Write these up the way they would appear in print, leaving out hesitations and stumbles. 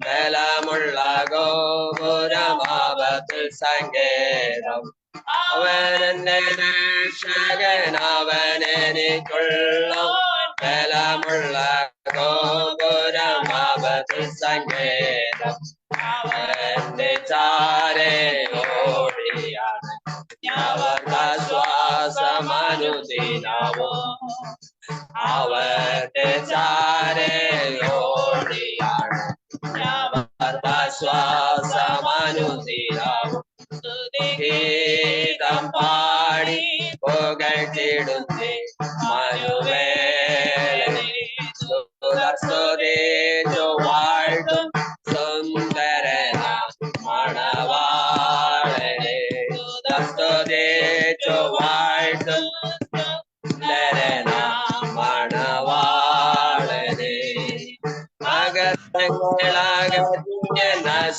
ബലമുള്ള ഗോപുരമാപത്തിൽ സങ്കേതം അവനെന്റെ രക്ഷകൻ അവനെനിക്കുള്ള ബലമുള്ള ഗോപുരമാപത്തിൽ സങ്കേതം അവന്റെ ചാരെ ഓടിയാണ് ശ്വാസമനുദിനവും അവന്റെ ചാരെ ഓടിയാണ് ശ്വാസമനുദിനവും ഗീതം പാടി പുകഴ്ത്തിടുന്നേ മനുവേലോ വാഴ്ത്തും സുന്ദരന മണവാളനെ സ്തുതിച്ചു വാഴ്ത്തും സുന്ദരന മണവാളനെ അകത്തങ്ങളാകത്തിന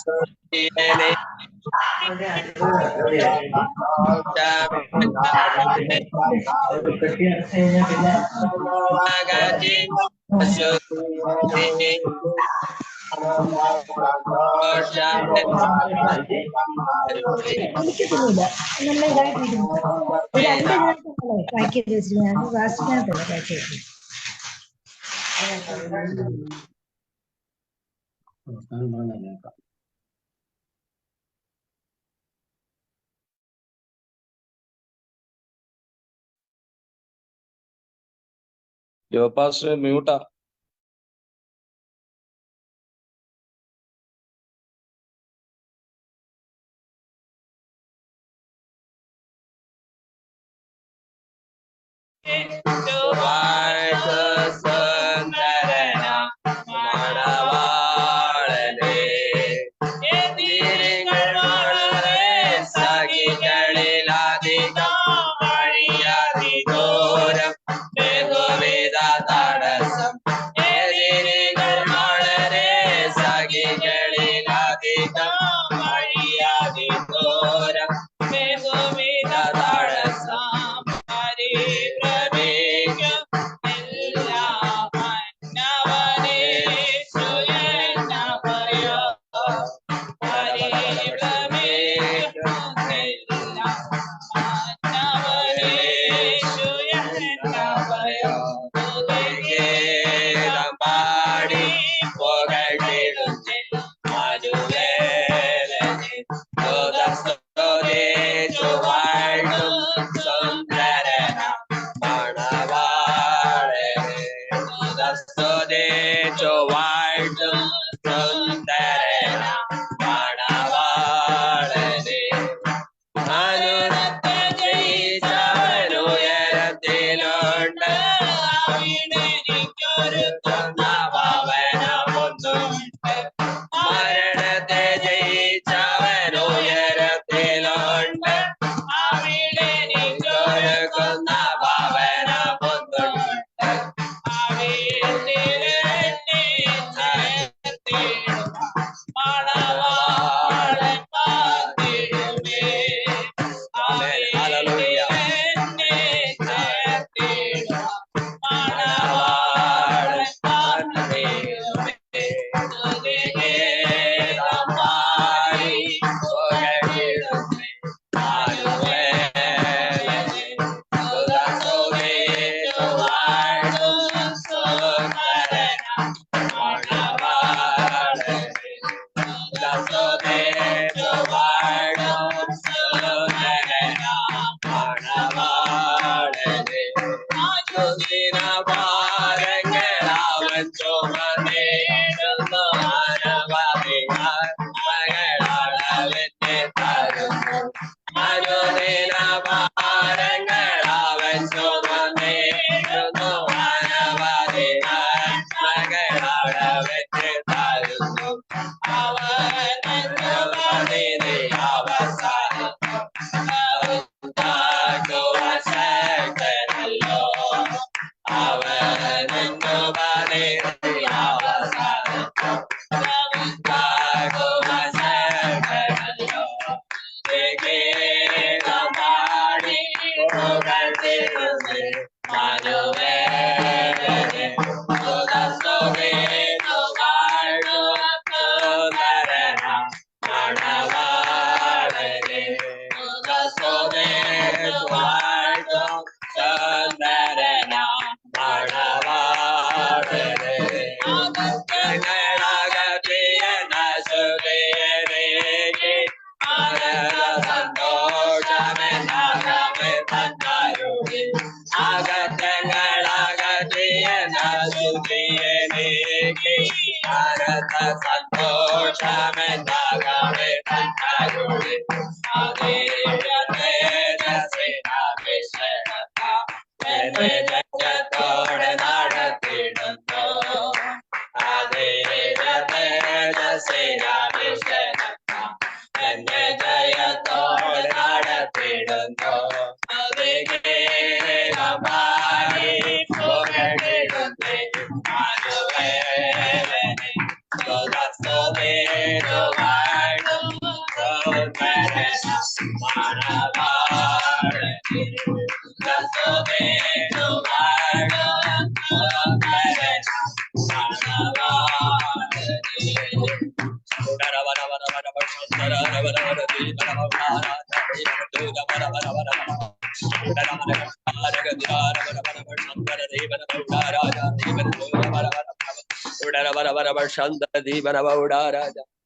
സ്തുതിയനെ യോ പാസ്റ്റർ മ്യൂട്ടാ.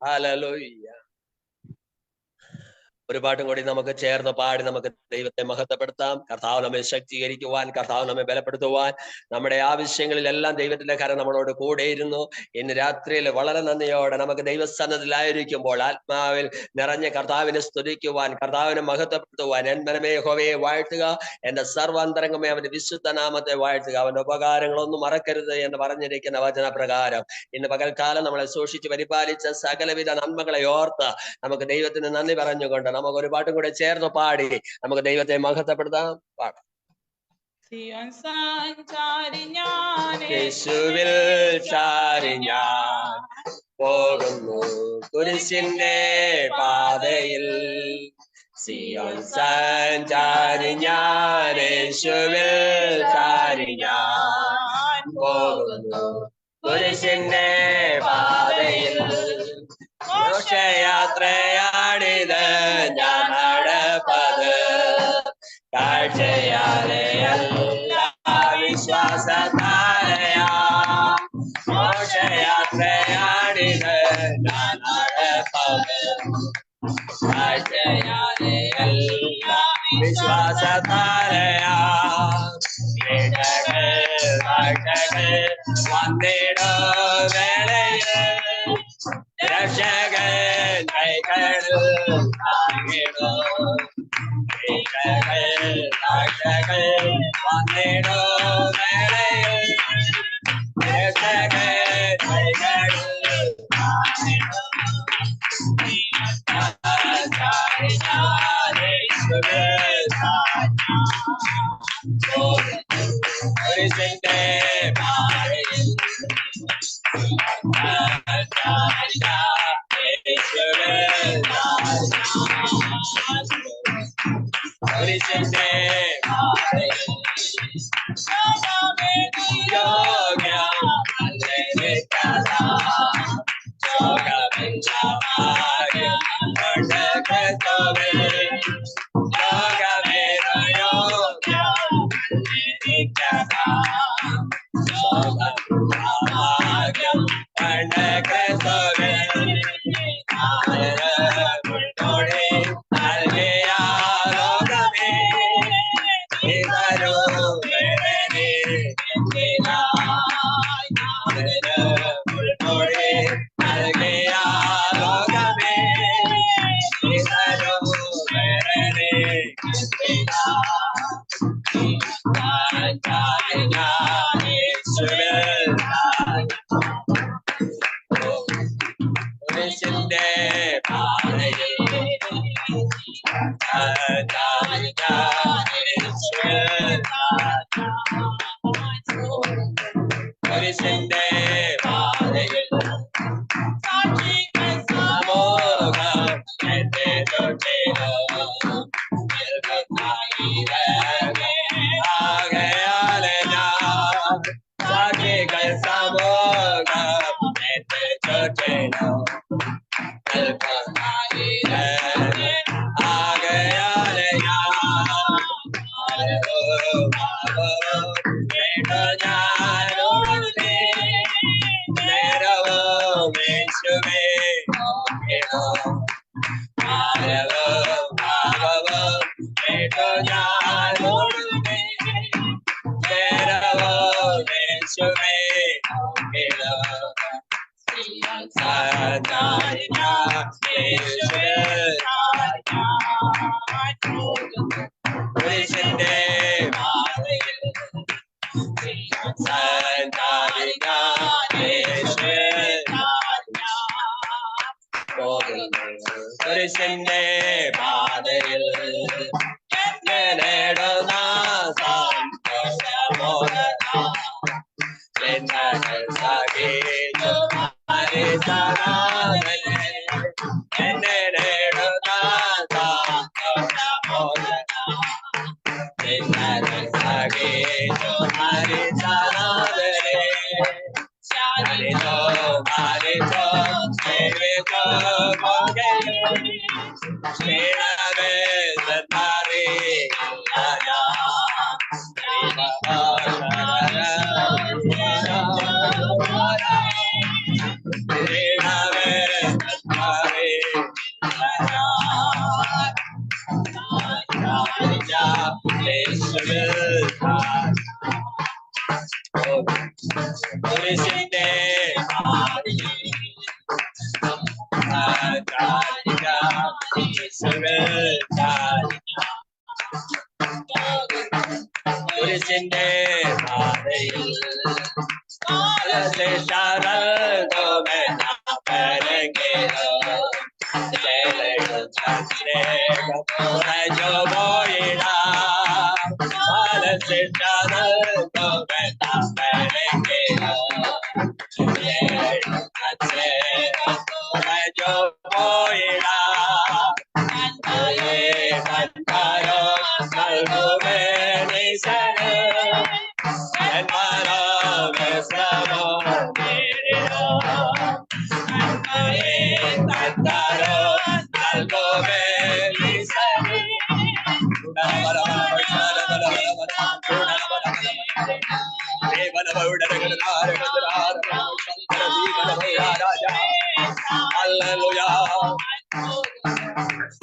Hallelujah. ഒരു പാട്ടും കൂടി നമുക്ക് ചേർന്ന് പാടി നമുക്ക് ദൈവത്തെ മഹത്വപ്പെടുത്താം. കർത്താവ് നമ്മെ ശക്തീകരിക്കുവാൻ, കർത്താവ് നമ്മെ ബലപ്പെടുത്തുവാൻ, നമ്മുടെ ആവശ്യങ്ങളിലെല്ലാം ദൈവത്തിന്റെ കരം നമ്മളോട് കൂടെയിരുന്നു. ഇന്ന് രാത്രിയിൽ വളരെ നന്ദിയോടെ നമുക്ക് ദൈവസന്നിധിയിലായിരിക്കുമ്പോൾ ആത്മാവിൽ നിറഞ്ഞ കർത്താവിനെ സ്തുതിക്കുവാൻ, കർത്താവിനെ മഹത്വപ്പെടുത്തുവാൻ, എൻ മനമേ യഹോവയെ വാഴ്ത്തുക, എന്റെ സർവാന്തരംഗമേ അവന്റെ വിശുദ്ധ നാമത്തെ വാഴ്ത്തുക, അവന്റെ ഉപകാരങ്ങളൊന്നും മറക്കരുത് എന്ന് പറഞ്ഞിരിക്കുന്ന വചനപ്രകാരം ഇന്ന് പകൽക്കാലം നമ്മളെ സൂക്ഷിച്ച് പരിപാലിച്ച സകലവിധ നന്മകളെ ഓർത്ത് നമുക്ക് ദൈവത്തിന് നന്ദി പറഞ്ഞുകൊണ്ട് നമുക്ക് ഒരു പാട്ടും കൂടെ ചേർന്ന് പാടി നമുക്ക് ദൈവത്തെ മഹത്വപ്പെടുത്താം. പാടാം. യേശുവിൽ ചാരി ഞാൻ പോകുന്നു കുരിശിന്റെ പാതയിൽ, സിയോൻ സഞ്ചാരി ഞാൻ, യേശുവിൽ ചാരി ഞാൻ പോകുന്നു കുരിശിന്റെ പാതയിൽ, യാത്രയാണിത് ഞാൻ നടപ്പത്, കാഴ്ചയാലെയല്ല വിശ്വാസത്താലയാ, യാത്രയാണിത് ഞാൻ നടപ്പത്, കാഴ്ചയാലെയല്ല വിശ്വാസത്താലയാ, വന്നിടോ വേളയിൽ രക്ഷകൻ കൈകളിൽ താങ്ങിടോ, വന്നിടോ വേളയിൽ രക്ഷകൻ കൈകളിൽ താങ്ങിടോ, കുരിശിന്റെ പാതയിൽ കുരിശിന്റെ കുരിശിന്റെ പാതയിൽ നേടുന്ന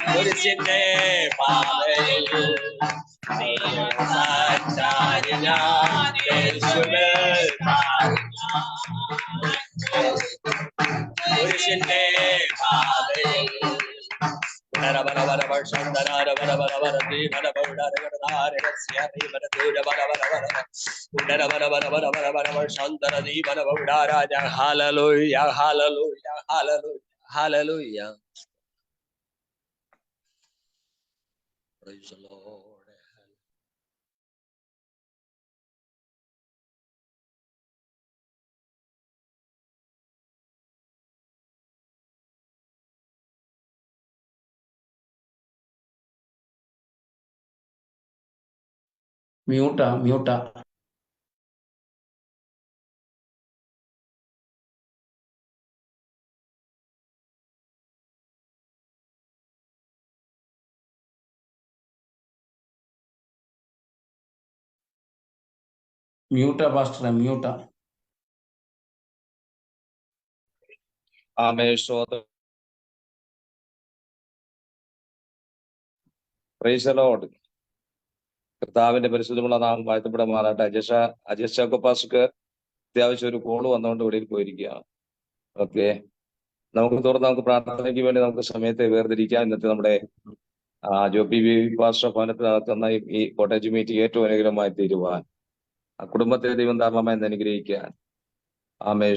കുരിശിന്റെ പാതയിൽ കുരിശിന്റെ പാതയിൽ Praise the Lord. മ്യൂട്ടാ പാസ്റ്ററെ മ്യൂട്ടാ. Price the Lord. കർത്താവിന്റെ പരിശുദ്ധമുള്ള നാമം വാഴ്ത്തപ്പെടുമാറാട്ടെ. അജേഷ പാസ്റ്റർക്ക് അത്യാവശ്യം ഒരു കോള് വന്നുകൊണ്ട് വെളിയിൽ പോയിരിക്കുകയാണ്. ഓക്കെ, നമുക്ക് തുറന്ന് നമുക്ക് പ്രാർത്ഥനയ്ക്ക് വേണ്ടി നമുക്ക് സമയത്തെ വേർതിരിക്കാം. ഇന്നത്തെ നമ്മുടെ ജോപ്പി പാസ്റ്റർ ഭവനത്തിനകത്ത് തന്ന ഈ കോട്ടേജ് മീറ്റിംഗ് ഏറ്റവും അനുഗ്രഹമായി തീരുവാൻ, ആ കുടുംബത്തെ ദൈവം ധാരാളമായി അനുഗ്രഹിക്കാൻ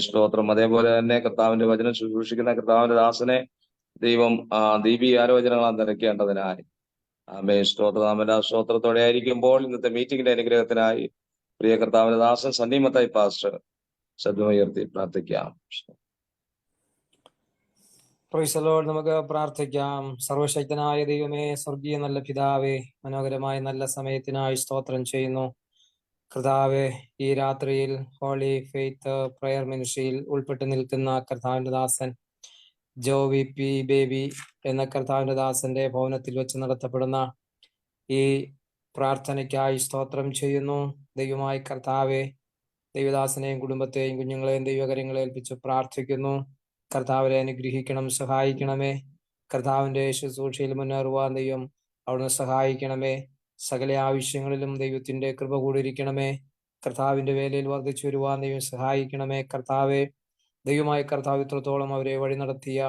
സ്തോത്രം. അതേപോലെ തന്നെ കർത്താവിന്റെ വചനം ശുശ്രൂഷിക്കുന്ന കർത്താവിന്റെ ദാസനെ ദൈവം ദീപി ആലോചനകളാൽ നിറയ്ക്കേണ്ടതിനായി സ്തോത്രനാമന്റെ സ്തോത്രത്തോടെ ആയിരിക്കുമ്പോൾ ഇന്നത്തെ മീറ്റിംഗിന്റെ അനുഗ്രഹത്തിനായി പ്രിയ കർത്താവിന്റെ ദാസൻ സന്ദീപത്തായി പാസ്റ്റർ ശബ്ദമുയർത്തി പ്രാർത്ഥിക്കാം. Price the Lord. നമുക്ക് പ്രാർത്ഥിക്കാം. സർവശക്തനായ ദൈവമേ, സ്വർഗീയ നല്ല പിതാവേ, മനോഹരമായ നല്ല സമയത്തിനായി സ്തോത്രം ചെയ്യുന്നു. കർത്താവെ, ഈ രാത്രിയിൽ ഹോളി ഫെയ്ത്ത് പ്രയർ മിനിസ്ട്രിയിൽ ഉൾപ്പെട്ടു നിൽക്കുന്ന കർത്താവിന്റെ ദാസൻ ജോവി പി ബേബി എന്ന കർത്താവിന്റെ ദാസന്റെ ഭവനത്തിൽ വെച്ച് നടത്തപ്പെടുന്ന ഈ പ്രാർത്ഥനയ്ക്കായി സ്തോത്രം ചെയ്യുന്നു. ദൈവമായ കർത്താവെ, ദൈവദാസനെയും കുടുംബത്തെയും കുഞ്ഞുങ്ങളെയും ദൈവകരങ്ങളെ ഏൽപ്പിച്ച് പ്രാർത്ഥിക്കുന്നു. കർത്താവിനെ അനുഗ്രഹിക്കണം, സഹായിക്കണമേ. കർത്താവിന്റെ ശുശ്രൂഷയിൽ മുന്നേറുവാൻ ദൈവം അവിടുന്ന് സഹായിക്കണമേ. സകല ആവശ്യങ്ങളിലും ദൈവത്തിന്റെ കൃപ കൂടിയിരിക്കണമേ. കർത്താവിന്റെ വേലയിൽ വർദ്ധിച്ചു വരുവാൻ ദൈവം സഹായിക്കണമേ. കർത്താവെ, ദൈവമായ കർത്താവ് ഇത്രത്തോളം അവരെ വഴി നടത്തിയ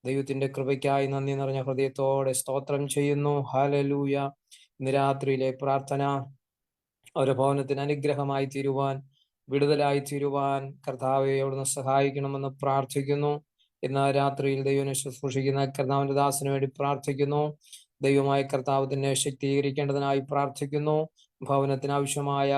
ദൈവത്തിന്റെ കൃപയ്ക്കായി നന്ദി നിറഞ്ഞ ഹൃദയത്തോടെ സ്തോത്രം ചെയ്യുന്നു. ഹല്ലേലൂയ. ഇന്ന് രാത്രിയിലെ പ്രാർത്ഥന അവരുടെ ഭവനത്തിന് അനുഗ്രഹമായി തീരുവാൻ, വിടുതലായി തീരുവാൻ കർത്താവെ അവിടുന്ന് സഹായിക്കണമെന്ന് പ്രാർത്ഥിക്കുന്നു. ഇന്ന് രാത്രിയിൽ ദൈവനെ ശുശ്രൂഷിക്കുന്ന കർത്താവിന്റെ ദാസന് വേണ്ടി പ്രാർത്ഥിക്കുന്നു. ദൈവമായ കർത്താവ് തന്നെ ശക്തീകരിക്കേണ്ടതിനായി പ്രാർത്ഥിക്കുന്നു. ഭവനത്തിന് ആവശ്യമായ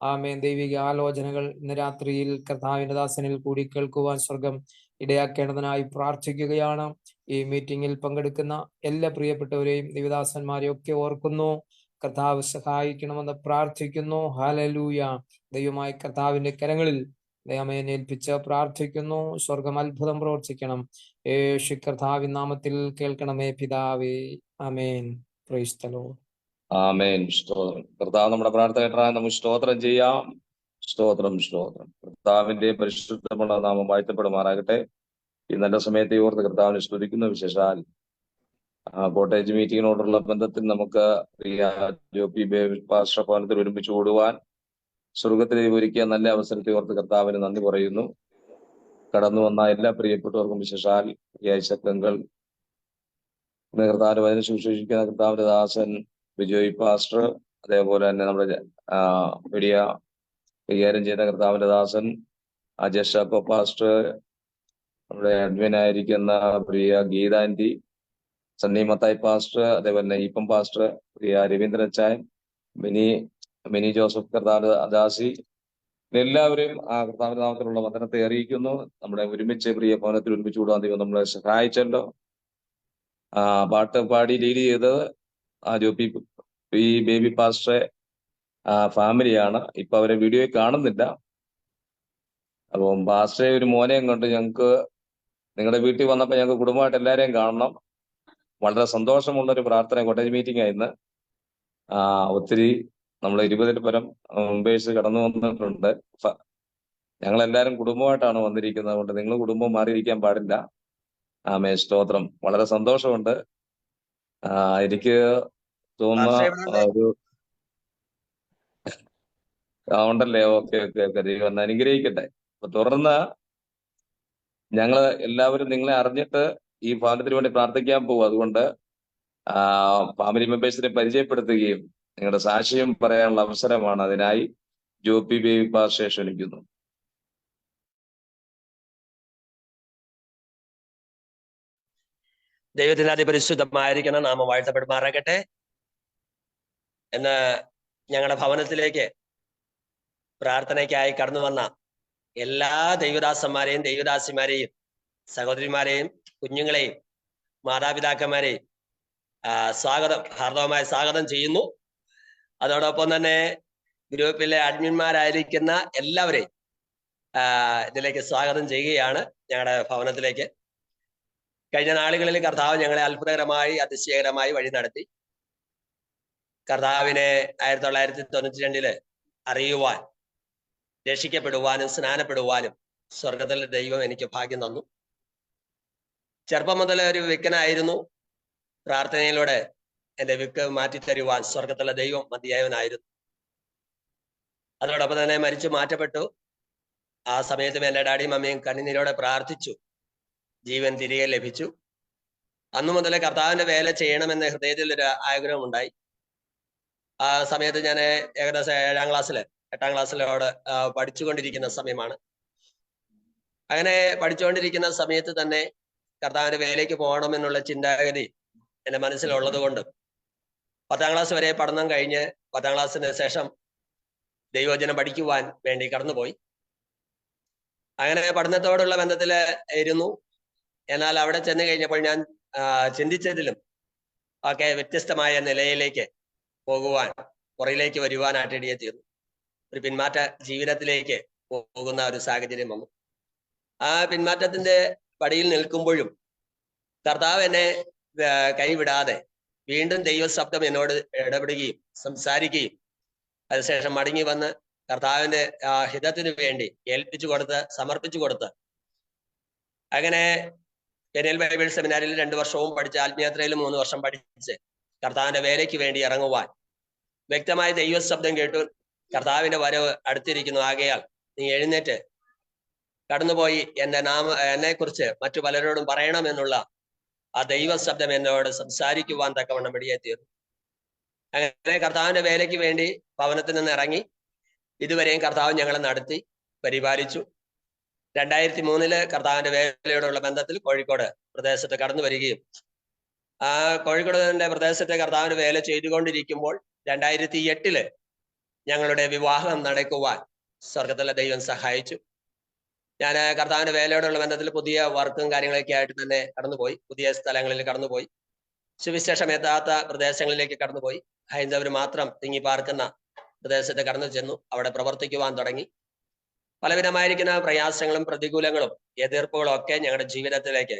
ആമേൻ ദൈവിക ആലോചനകൾ ഇന്ന് രാത്രിയിൽ കർത്താവിന്റെ ദാസനിൽ കൂടി കേൾക്കുവാൻ സ്വർഗം ഇടയാക്കേണ്ടതിനായി പ്രാർത്ഥിക്കുകയാണ്. ഈ മീറ്റിംഗിൽ പങ്കെടുക്കുന്ന എല്ലാ പ്രിയപ്പെട്ടവരെയും ദൈവദാസന്മാരെയും ഒക്കെ ഓർക്കുന്നു. കർത്താവ് സഹായിക്കണമെന്ന് പ്രാർത്ഥിക്കുന്നു. ഹല്ലേലൂയ. ദൈവമായ കർത്താവിന്റെ കരങ്ങളിൽ ദൈവമേൻ ഏൽപ്പിച്ച് പ്രാർത്ഥിക്കുന്നു. സ്വർഗം അത്ഭുതം പ്രവർത്തിക്കണം. യേശു കർത്താവിൻ നാമത്തിൽ കേൾക്കണമേ പിതാവേ. ആമേൻ. Praise the lord. ആമേൻ. സ്തോത്രം. കർത്താവ് നമ്മുടെ പ്രാർത്ഥന കേട്ടാൽ നമുക്ക് സ്തോത്രം ചെയ്യാം. സ്തോത്രം, സ്തോത്രം. കർത്താവിന്റെ പരിശുദ്ധമുള്ള നാമം വാഴ്ത്തപ്പെടുമാറാകട്ടെ. ഈ നല്ല സമയത്തെ ഓർത്ത് കർത്താവിനെ സ്തുതിക്കുന്ന വിശേഷാൽ കോട്ടേജ് മീറ്റിങ്ങിനോടുള്ള ബന്ധത്തിൽ നമുക്ക് ജോപ്പി പാസ്റ്റർ ഭവനത്തിൽ ഒരുമിച്ച് കൂടുവാൻ സ്വർഗത്തിലേക്ക് ഒരുക്കിയ നല്ല അവസരത്തെ ഓർത്ത് കർത്താവിന് നന്ദി പറയുന്നു. കടന്നു വന്ന എല്ലാ പ്രിയപ്പെട്ടവർക്കും വിശേഷാൽ ഈ ആഴ്ചക്കങ്ങൾ കർത്താവിന്റെ വചനം ശുശ്രൂഷിക്കുന്ന കർത്താവിന്റെ ദാസൻ ബിജോയ് പാസ്റ്റർ, അതേപോലെ തന്നെ നമ്മുടെ മീഡിയ കൈകാര്യം ചെയ്യുന്ന കർത്താവിന്റെ ദാസൻ അജേഷ് ചാക്കോ പാസ്റ്റർ, നമ്മുടെ അഡ്മിനായിരിക്കുന്ന പ്രിയ ഗീതാൻറ്റി, സണ്ണി മത്തായി പാസ്റ്റർ, അതേപോലെ തന്നെ ഈപ്പം പാസ്റ്റർ, പ്രിയ രവീന്ദ്രൻ ചായൻ, മിനി ജോസഫ്, കർത്താവിന്റെ ദാസി, എല്ലാവരെയും ആ കർത്താവിന്റെ നാമത്തിലുള്ള വന്ദനത്തെ അറിയിക്കുന്നു. നമ്മുടെ ഒരുമിച്ച് പ്രിയ ഭവനത്തിൽ ഒരുമിച്ച് കൂടാൻ ദൈവം നമ്മളെ സഹായിച്ചല്ലോ. പാട്ട് പാടി ലീഡ് ചെയ്തത് ജോപ്പി ഈ ബേബി പാസ്റ്ററെ ഫാമിലിയാണ്. ഇപ്പൊ അവരെ വീഡിയോയിൽ കാണുന്നില്ല. അപ്പം പാസ്റ്ററെ ഒരു മോനെയും കൊണ്ട് ഞങ്ങൾക്ക് നിങ്ങളുടെ വീട്ടിൽ വന്നപ്പോൾ ഞങ്ങൾക്ക് കുടുംബമായിട്ട് എല്ലാവരെയും കാണണം. വളരെ സന്തോഷമുള്ളൊരു പ്രാർത്ഥന കോട്ടേജ് മീറ്റിംഗ് ആയിരുന്നു. ഒത്തിരി നമ്മൾ 20 പരം മെമ്പേഴ്സ് കടന്നു വന്നിട്ടുണ്ട്. ഞങ്ങളെല്ലാവരും കുടുംബമായിട്ടാണ് വന്നിരിക്കുന്നത്. അതുകൊണ്ട് നിങ്ങൾ കുടുംബം മാറിയിരിക്കാൻ പാടില്ല. ആമേൻ. സ്തോത്രം. വളരെ സന്തോഷമുണ്ട്. എനിക്ക് തോന്നുന്ന ഒരു ഉണ്ടല്ലേ. Okay okay okay. ദൈവം അനുഗ്രഹിക്കട്ടെ. അപ്പൊ തുടർന്ന് ഞങ്ങള് എല്ലാവരും നിങ്ങളെ അറിഞ്ഞിട്ട് ഈ ഭവനത്തിന് വേണ്ടി പ്രാർത്ഥിക്കാൻ പോകും. അതുകൊണ്ട് ഫാമിലി മെമ്പേഴ്സിനെ പരിചയപ്പെടുത്തുകയും നിങ്ങളുടെ സാക്ഷ്യം പറയാനുള്ള അവസരമാണ്. അതിനായി ജോപ്പി ബേബി പാസ്റ്ററെ ക്ഷണിക്കുന്നു. ദൈവത്തിന്റെ അതിപരിശുദ്ധമായിരിക്കണം നാമം വാഴ്ത്തപ്പെടുമാറാകട്ടെ. എന്ന് ഞങ്ങളുടെ ഭവനത്തിലേക്ക് പ്രാർത്ഥനയ്ക്കായി കടന്നു വന്ന എല്ലാ ദൈവദാസന്മാരെയും ദൈവദാസിമാരെയും സഹോദരിമാരെയും കുഞ്ഞുങ്ങളെയും മാതാപിതാക്കന്മാരെയും ഹാർദവമായ സ്വാഗതം ചെയ്യുന്നു. അതോടൊപ്പം തന്നെ ഗ്രൂപ്പിലെ അഡ്മിന്മാരായിരിക്കുന്ന എല്ലാവരെയും ഇതിലേക്ക് സ്വാഗതം ചെയ്യുകയാണ് ഞങ്ങളുടെ ഭവനത്തിലേക്ക്. കഴിഞ്ഞ നാളുകളിൽ കർത്താവ് ഞങ്ങളെ അത്ഭുതകരമായി അതിശയകരമായി വഴി നടത്തി. കർത്താവിനെ 1992 അറിയുവാൻ, രക്ഷിക്കപ്പെടുവാനും സ്നാനപ്പെടുവാനും സ്വർഗത്തിലെ ദൈവം എനിക്ക് ഭാഗ്യം തന്നു. ചെറുപ്പം മുതൽ ഒരു വിക്കനായിരുന്നു. പ്രാർത്ഥനയിലൂടെ എൻ്റെ വിക്ക് മാറ്റിത്തരുവാൻ സ്വർഗത്തിലെ ദൈവം മതിയായവനായിരുന്നു. അതോടൊപ്പം തന്നെ മരിച്ചു മാറ്റപ്പെട്ടു. ആ സമയത്തും എൻ്റെ ഡാഡിയും മമ്മിയും കണ്ണുനീരോടെ പ്രാർത്ഥിച്ചു. ജീവൻ തിരികെ ലഭിച്ചു. അന്നു മുതൽ കർത്താവിന്റെ വേല ചെയ്യണമെന്ന ഹൃദയത്തിൽ ഒരു ആഗ്രഹം ഉണ്ടായി. ആ സമയത്ത് ഞാൻ ഏകദേശം 8ാം ക്ലാസ്സിലോട് പഠിച്ചുകൊണ്ടിരിക്കുന്ന സമയമാണ്. അങ്ങനെ പഠിച്ചുകൊണ്ടിരിക്കുന്ന സമയത്ത് തന്നെ കർത്താവിന്റെ വേലയ്ക്ക് പോകണമെന്നുള്ള ചിന്താഗതി എൻ്റെ മനസ്സിലുള്ളത് കൊണ്ട് 10ാം ക്ലാസ് വരെ പഠനം കഴിഞ്ഞ് 10ാം ക്ലാസ്സിന് ശേഷം ദൈവവചനം പഠിക്കുവാൻ വേണ്ടി കടന്നുപോയി. അങ്ങനെ പഠനത്തോടുള്ള ബന്ധത്തിൽ ഇരുന്നു. എന്നാൽ അവിടെ ചെന്ന് കഴിഞ്ഞപ്പോൾ ഞാൻ ചിന്തിച്ചതിലും ഒക്കെ വ്യത്യസ്തമായ നിലയിലേക്ക് പോകുവാൻ, പുറയിലേക്ക് വരുവാനായിട്ട് ഇടയെ തീർന്നു. ഒരു പിന്മാറ്റ ജീവിതത്തിലേക്ക് പോകുന്ന ഒരു സാഹചര്യം വന്നു. ആ പിന്മാറ്റത്തിന്റെ പടിയിൽ നിൽക്കുമ്പോഴും കർത്താവ് എന്നെ കൈവിടാതെ വീണ്ടും ദൈവശബ്ദം എന്നോട് ഇടപെടുകയും സംസാരിക്കുകയും അതിനുശേഷം മടങ്ങി വന്ന് കർത്താവിന്റെ ഹിതത്തിന് വേണ്ടി ഏൽപ്പിച്ചു കൊടുത്ത് സമർപ്പിച്ചു കൊടുത്ത് അങ്ങനെ പെരിയൽ ബൈബിൾ സെമിനാരിൽ 2 വർഷവും പഠിച്ച് ആത്മീയയാത്രയിൽ 3 വർഷം പഠിച്ച് കർത്താവിന്റെ വേലയ്ക്ക് വേണ്ടി ഇറങ്ങുവാൻ വ്യക്തമായ ദൈവശബ്ദം കേട്ടു കർത്താവിന്റെ വരവ് അടുത്തിരിക്കുന്നു, ആകയാൽ നീ എഴുന്നേറ്റ് കടന്നുപോയി എന്നെ കുറിച്ച് മറ്റു പലരോടും പറയണമെന്നുള്ള ആ ദൈവ ശബ്ദം എന്നോട് സംസാരിക്കുവാൻ തക്കവണ്ണം ഇടയായിത്തീർന്നു. അങ്ങനെ കർത്താവിന്റെ വേലയ്ക്ക് വേണ്ടി ഭവനത്തിൽ നിന്ന് ഇറങ്ങി ഇതുവരെയും കർത്താവ് ഞങ്ങളെ നടത്തി പരിപാലിച്ചു. 2003 കർത്താവിന്റെ വേലയോടുള്ള ബന്ധത്തിൽ കോഴിക്കോട് പ്രദേശത്ത് കടന്നു വരികയും ആ കോഴിക്കോടിന്റെ പ്രദേശത്തെ കർത്താവിന്റെ വേല ചെയ്തുകൊണ്ടിരിക്കുമ്പോൾ 2008 ഞങ്ങളുടെ വിവാഹം നടക്കുവാൻ സ്വർഗത്തിലെ ദൈവം സഹായിച്ചു. ഞാൻ കർത്താവിന്റെ വേലയോടുള്ള ബന്ധത്തിൽ പുതിയ വർക്കും കാര്യങ്ങളൊക്കെ ആയിട്ട് തന്നെ കടന്നുപോയി. പുതിയ സ്ഥലങ്ങളിൽ കടന്നുപോയി. സുവിശേഷം എത്താത്ത പ്രദേശങ്ങളിലേക്ക് കടന്നുപോയി. ഹൈന്ദവർ മാത്രം തിങ്ങി പാർക്കുന്ന പ്രദേശത്ത് കടന്നു ചെന്നു. അവിടെ പ്രവർത്തിക്കുവാൻ തുടങ്ങി. പലവിധമായിരിക്കുന്ന പ്രയാസങ്ങളും പ്രതികൂലങ്ങളും എതിർപ്പുകളും ഒക്കെ ഞങ്ങളുടെ ജീവിതത്തിലേക്ക്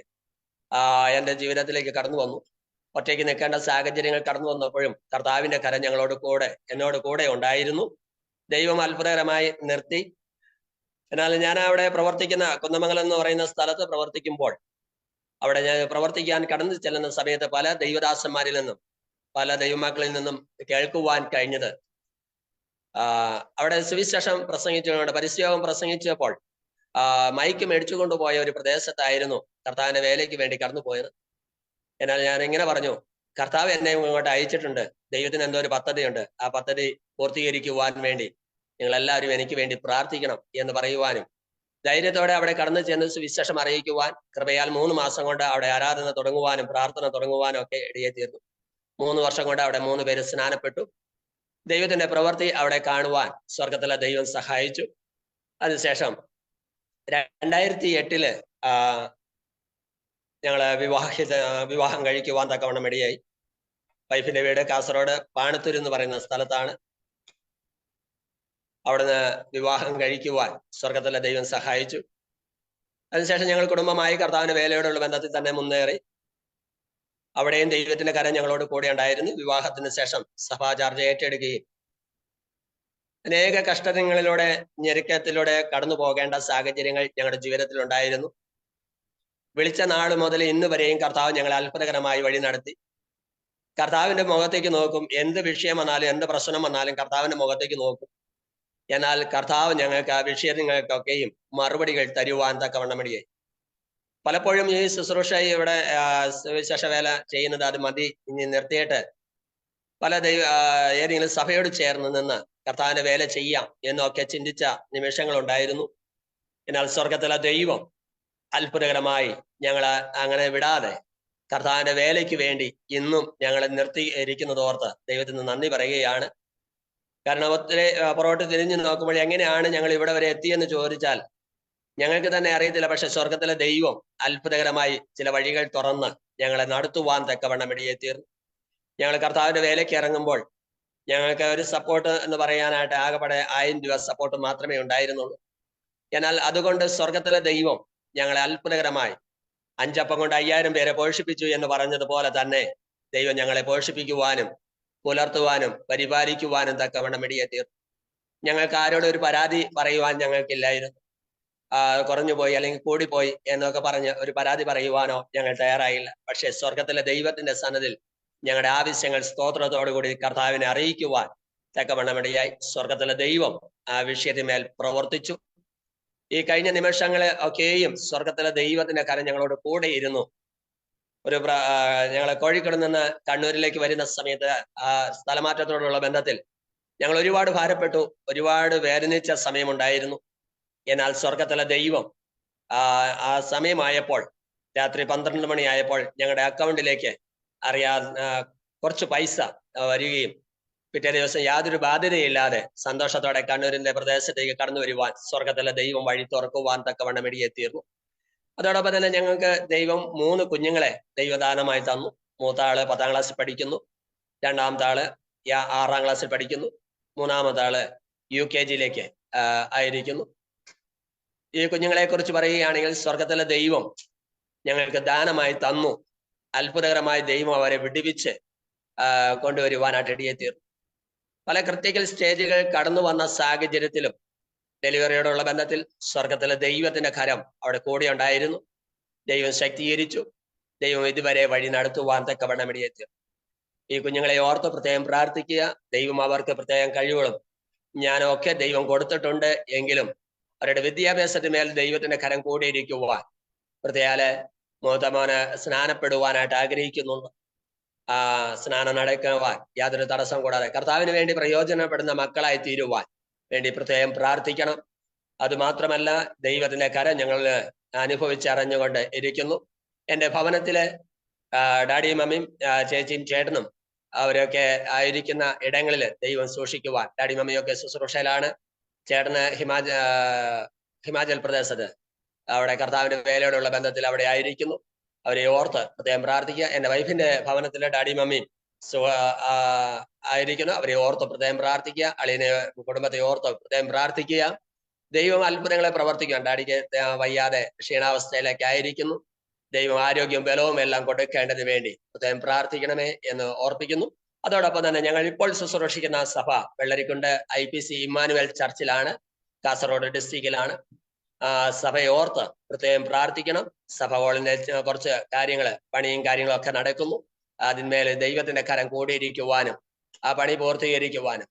എൻ്റെ ജീവിതത്തിലേക്ക് കടന്നു വന്നു. ഒറ്റയ്ക്ക് നിൽക്കേണ്ട സാഹചര്യങ്ങൾ കടന്നു വന്നപ്പോഴും കർത്താവിന്റെ കരം എന്നോട് കൂടെ ഉണ്ടായിരുന്നു. ദൈവം അത്ഭുതകരമായി നിർത്തി. എന്നാൽ ഞാൻ അവിടെ പ്രവർത്തിക്കുന്ന കുന്നമംഗലം എന്ന് പറയുന്ന സ്ഥലത്ത് പ്രവർത്തിക്കുമ്പോൾ അവിടെ ഞാൻ പ്രവർത്തിക്കാൻ കടന്നു ചെല്ലുന്ന സമയത്ത് പല ദൈവദാസന്മാരിൽ നിന്നും പല ദൈവമക്കളിൽ നിന്നും കേൾക്കുവാൻ കഴിഞ്ഞത്, അവിടെ സുവിശേഷം പ്രസംഗിച്ചുകൊണ്ട് പരിശോധന പ്രസംഗിച്ചപ്പോൾ മൈക്ക് മേടിച്ചു കൊണ്ടുപോയ ഒരു പ്രദേശത്തായിരുന്നു കർത്താവിന്റെ വേലയ്ക്ക് വേണ്ടി കടന്നുപോയത്. എന്നാൽ ഞാൻ ഇങ്ങനെ പറഞ്ഞു, കർത്താവ് എന്നെ ഇങ്ങോട്ട് അയച്ചിട്ടുണ്ട്, ദൈവത്തിന് എന്തോ ഒരു പദ്ധതിയുണ്ട്, ആ പദ്ധതി പൂർത്തീകരിക്കുവാൻ വേണ്ടി നിങ്ങൾ എല്ലാവരും എനിക്ക് വേണ്ടി പ്രാർത്ഥിക്കണം എന്ന് പറയുവാനും ധൈര്യത്തോടെ അവിടെ കടന്നു ചെന്ന് സുവിശേഷം അറിയിക്കുവാൻ കൃപയാൽ 3 മാസം കൊണ്ട് അവിടെ ആരാധന തുടങ്ങുവാനും പ്രാർത്ഥന തുടങ്ങുവാനും ഒക്കെ ഇടയായിത്തീർന്നു. 3 വർഷം കൊണ്ട് അവിടെ 3 പേര് സ്നാനപ്പെട്ടു. ദൈവത്തിന്റെ പ്രവൃത്തി അവിടെ കാണുവാൻ സ്വർഗത്തിലെ ദൈവം സഹായിച്ചു. അതിനുശേഷം 2008 ഞങ്ങള് വിവാഹം കഴിക്കുവാൻ തക്കവണ്ണം ഇടയായി. വൈഫിന്റെ വീട് കാസർഗോഡ് പാണത്തൂർ എന്ന് പറയുന്ന സ്ഥലത്താണ്. അവിടുന്ന് വിവാഹം കഴിക്കുവാൻ സ്വർഗത്തിലെ ദൈവം സഹായിച്ചു. അതിനുശേഷം ഞങ്ങൾ കുടുംബമായി കർത്താവിന്റെ വേലയോടുള്ള ബന്ധത്തിൽ തന്നെ മുന്നേറി. അവിടെയും ദൈവത്തിന്റെ കരം ഞങ്ങളോട് കൂടെ ഉണ്ടായിരുന്നു. വിവാഹത്തിന് ശേഷം സഭാ ചാർജ് ഏറ്റെടുക്കുകയും അനേക കഷ്ടങ്ങളിലൂടെ ഞെരുക്കത്തിലൂടെ കടന്നു പോകേണ്ട സാഹചര്യങ്ങൾ ഞങ്ങളുടെ ജീവിതത്തിൽ ഉണ്ടായിരുന്നു. വിളിച്ച നാൾ മുതൽ ഇന്ന് വരെയും കർത്താവ് ഞങ്ങളെ അത്ഭുതകരമായി വഴി നടത്തി. കർത്താവിന്റെ മുഖത്തേക്ക് നോക്കും, എന്ത് വിഷയം വന്നാലും എന്ത് പ്രശ്നം വന്നാലും കർത്താവിന്റെ മുഖത്തേക്ക് നോക്കും. എന്നാൽ കർത്താവ് ഞങ്ങൾക്ക് ആ വിഷയങ്ങൾക്കൊക്കെയും മറുപടികൾ തരുവാൻ തക്കവണ്ണം ഇടയായി. പലപ്പോഴും ഈ ശുശ്രൂഷ ഇവിടെ സുവിശേഷ വേല ചെയ്യുന്നത് അത് മതി, ഇനി നിർത്തിയിട്ട് പല ഏതെങ്കിലും സഭയോട് ചേർന്ന് നിന്ന് കർത്താവിന്റെ വേല ചെയ്യാം എന്നൊക്കെ ചിന്തിച്ച നിമിഷങ്ങളുണ്ടായിരുന്നു. എന്നാൽ സ്വർഗത്തിലെ ദൈവം അത്ഭുതകരമായി ഞങ്ങളെ അങ്ങനെ വിടാതെ കർത്താവിന്റെ വേലയ്ക്ക് വേണ്ടി ഇന്നും ഞങ്ങളെ നിർത്തിയിരിക്കുന്നത് ഓർത്ത് ദൈവത്തിന് നന്ദി പറയുകയാണ്. കാരണം ഒത്തിരി പുറകോട്ട് തിരിഞ്ഞു നോക്കുമ്പോൾ എങ്ങനെയാണ് ഞങ്ങൾ ഇവിടെ വരെ എത്തിയെന്ന് ചോദിച്ചാൽ ഞങ്ങൾക്ക് തന്നെ അറിയത്തില്ല. പക്ഷെ സ്വർഗത്തിലെ ദൈവം അത്ഭുതകരമായി ചില വഴികൾ തുറന്ന് ഞങ്ങളെ നടത്തുവാൻ തക്കവണ്ണം ഇടയെത്തിയിരുന്നു. ഞങ്ങൾ കർത്താവിന്റെ വേലയ്ക്ക് ഇറങ്ങുമ്പോൾ ഞങ്ങൾക്ക് ഒരു സപ്പോർട്ട് എന്ന് പറയാനായിട്ട് ആകെപ്പാടെ 1000 രൂപ സപ്പോർട്ട് മാത്രമേ ഉണ്ടായിരുന്നുള്ളൂ. എന്നാൽ അതുകൊണ്ട് സ്വർഗത്തിലെ ദൈവം ഞങ്ങളെ അത്ഭുതകരമായി 5 അപ്പം കൊണ്ട് 5000 പേരെ പോഷിപ്പിച്ചു എന്ന് പറഞ്ഞതുപോലെ തന്നെ ദൈവം ഞങ്ങളെ പോഷിപ്പിക്കുവാനും പുലർത്തുവാനും പരിപാലിക്കുവാനും തക്കവണ്ണം ഇടയെത്തിയിരുന്നു. ഞങ്ങൾക്ക് ആരോടും ഒരു പരാതി പറയുവാൻ ഞങ്ങൾക്കില്ലായിരുന്നു. കുറഞ്ഞുപോയി അല്ലെങ്കിൽ കൂടിപ്പോയി എന്നൊക്കെ പറഞ്ഞ് ഒരു പരാതി പറയുവാനോ ഞങ്ങൾ തയ്യാറായില്ല. പക്ഷെ സ്വർഗത്തിലെ ദൈവത്തിന്റെ സന്നദ്ധിൽ ഞങ്ങളുടെ ആവശ്യങ്ങൾ സ്തോത്രത്തോടു കൂടി കർത്താവിനെ അറിയിക്കുവാൻ തക്കവണ്ണം ഇടയായി. സ്വർഗത്തിലെ ദൈവം ആ വിഷയത്തിന്മേൽ പ്രവർത്തിച്ചു. ഈ കഴിഞ്ഞ നിമിഷങ്ങളെ ഒക്കെയും സ്വർഗത്തിലെ ദൈവത്തിന്റെ കരം ഞങ്ങളോട് കൂടെ ഇരുന്നു. ഞങ്ങളെ കോഴിക്കോട് നിന്ന് കണ്ണൂരിലേക്ക് വരുന്ന സമയത്ത് ആ സ്ഥലമാറ്റത്തോടുള്ള ബന്ധത്തിൽ ഞങ്ങൾ ഒരുപാട് ഭാരപ്പെട്ടു, ഒരുപാട് വേദനിച്ച സമയമുണ്ടായിരുന്നു. എന്നാൽ സ്വർഗത്തിലെ ദൈവം ആ സമയമായപ്പോൾ രാത്രി 12 മണിയായപ്പോൾ ഞങ്ങളുടെ അക്കൗണ്ടിലേക്ക് കുറച്ച് പൈസ വരികയും പിറ്റേ ദിവസം യാതൊരു ബാധ്യതയില്ലാതെ സന്തോഷത്തോടെ കണ്ണൂരിന്റെ പ്രദേശത്തേക്ക് കടന്നു വരുവാൻ സ്വർഗത്തിലെ ദൈവം വഴി തുറക്കുവാൻ തക്കവണ്ണം ഇടയെത്തിയിരുന്നു. അതോടൊപ്പം തന്നെ ഞങ്ങൾക്ക് ദൈവം 3 കുഞ്ഞുങ്ങളെ ദൈവദാനമായി തന്നു. മൂത്ത ആള് 10ാം ക്ലാസ്സിൽ പഠിക്കുന്നു, രണ്ടാമത്തെ ആള് 6ാം ക്ലാസ്സിൽ പഠിക്കുന്നു, മൂന്നാമത്തെ ആള് UKG-യിലേക്ക് ആയിരിക്കുന്നു. ഈ കുഞ്ഞുങ്ങളെ കുറിച്ച് പറയുകയാണെങ്കിൽ സ്വർഗത്തിലെ ദൈവം ഞങ്ങൾക്ക് ദാനമായി തന്നു. അത്ഭുതകരമായി ദൈവം അവരെ വിടുവിച്ച് കൊണ്ടുവരുവാനായിട്ട് ഇടയെത്തിയിരുന്നു. പല ക്രിട്ടിക്കൽ സ്റ്റേജുകൾ കടന്നു വന്ന സാഹചര്യത്തിലും ഡെലിവറിയോടുള്ള ബന്ധത്തിൽ സ്വർഗത്തിലെ ദൈവത്തിന്റെ കരം അവിടെ കൂടെ ഉണ്ടായിരുന്നു. ദൈവം ശക്തീകരിച്ചു. ദൈവം ഇതുവരെ വഴി നടത്തുവാൻ തക്കവണ്ണം ഇടയെത്തി. ഈ കുഞ്ഞുങ്ങളെ ഓർത്ത് പ്രത്യേകം പ്രാർത്ഥിക്കുക. ദൈവം അവർക്ക് പ്രത്യേകം കഴിവുകളും ജ്ഞാനവും ഒക്കെ ദൈവം കൊടുത്തിട്ടുണ്ട്. എങ്കിലും അവരുടെ വിദ്യാഭ്യാസത്തിന് മേൽ ദൈവത്തിന്റെ കരം കൂടിയിരിക്കുവാൻ പ്രത്യേകാല് മൂത്തമോന് സ്നാനപ്പെടുവാനായിട്ട് ആഗ്രഹിക്കുന്നുണ്ട്. സ്നാനം നടക്കുവാൻ യാതൊരു തടസ്സം കൂടാതെ കർത്താവിന് വേണ്ടി പ്രയോജനപ്പെടുന്ന മക്കളായി തീരുവാൻ വേണ്ടി പ്രത്യേകം പ്രാർത്ഥിക്കണം. അതുമാത്രമല്ല, ദൈവത്തിന്റെ കരം ഞങ്ങൾ അനുഭവിച്ചറിഞ്ഞുകൊണ്ട് ഇരിക്കുന്നു. എൻ്റെ ഭവനത്തില് ഡാഡിയും മമ്മിയും ചേച്ചിയും ചേട്ടനും അവരൊക്കെ ആയിരിക്കുന്ന ഇടങ്ങളിൽ ദൈവം സൂക്ഷിക്കുവാൻ. ഡാഡി മമ്മിയൊക്കെ ശുശ്രൂഷയിലാണ്. ചേട്ടന് ഹിമാചൽ പ്രദേശത്ത് അവിടെ കർത്താവിന്റെ വേലയോടുള്ള ബന്ധത്തിൽ അവിടെ ആയിരിക്കുന്നു. അവരെ ഓർത്ത് പ്രത്യേകം പ്രാർത്ഥിക്കുക. എൻ്റെ വൈഫിന്റെ ഭവനത്തിലെ ഡാഡി മമ്മിയും ആയിരിക്കുന്നു. അവരെ ഓർത്ത് പ്രത്യേകം പ്രാർത്ഥിക്കുക. അളിയനെ കുടുംബത്തെ ഓർത്ത് പ്രത്യേകം പ്രാർത്ഥിക്കുക. ദൈവം അത്ഭുതങ്ങളെ പ്രവർത്തിക്കാൻ. ഡാഡിക്ക് വയ്യാതെ ക്ഷീണാവസ്ഥയിലൊക്കെ ആയിരിക്കുന്നു. ദൈവം ആരോഗ്യവും ബലവും എല്ലാം കൊടുക്കേണ്ടതിന് വേണ്ടി പ്രത്യേകം പ്രാർത്ഥിക്കണമേ എന്ന് ഓർപ്പിക്കുന്നു. അതോടൊപ്പം തന്നെ ഞങ്ങൾ ഇപ്പോൾ ശുശ്രൂഷിക്കുന്ന സഭ വെള്ളരിക്കുണ്ട് IPC ഇമ്മാനുവൽ ചർച്ചിലാണ്, കാസർഗോഡ് ഡിസ്ട്രിക്റ്റിലാണ്. സഭയെ ഓർത്ത് പ്രത്യേകം പ്രാർത്ഥിക്കണം. സഭ ഹോളിന്റെ കുറച്ച് കാര്യങ്ങള് പണിയും കാര്യങ്ങളും ഒക്കെ നടക്കുന്നു. അതിന്മേൽ ദൈവത്തിന്റെ കരം കൂടിയിരിക്കുവാനും ആ പണി പൂർത്തീകരിക്കുവാനും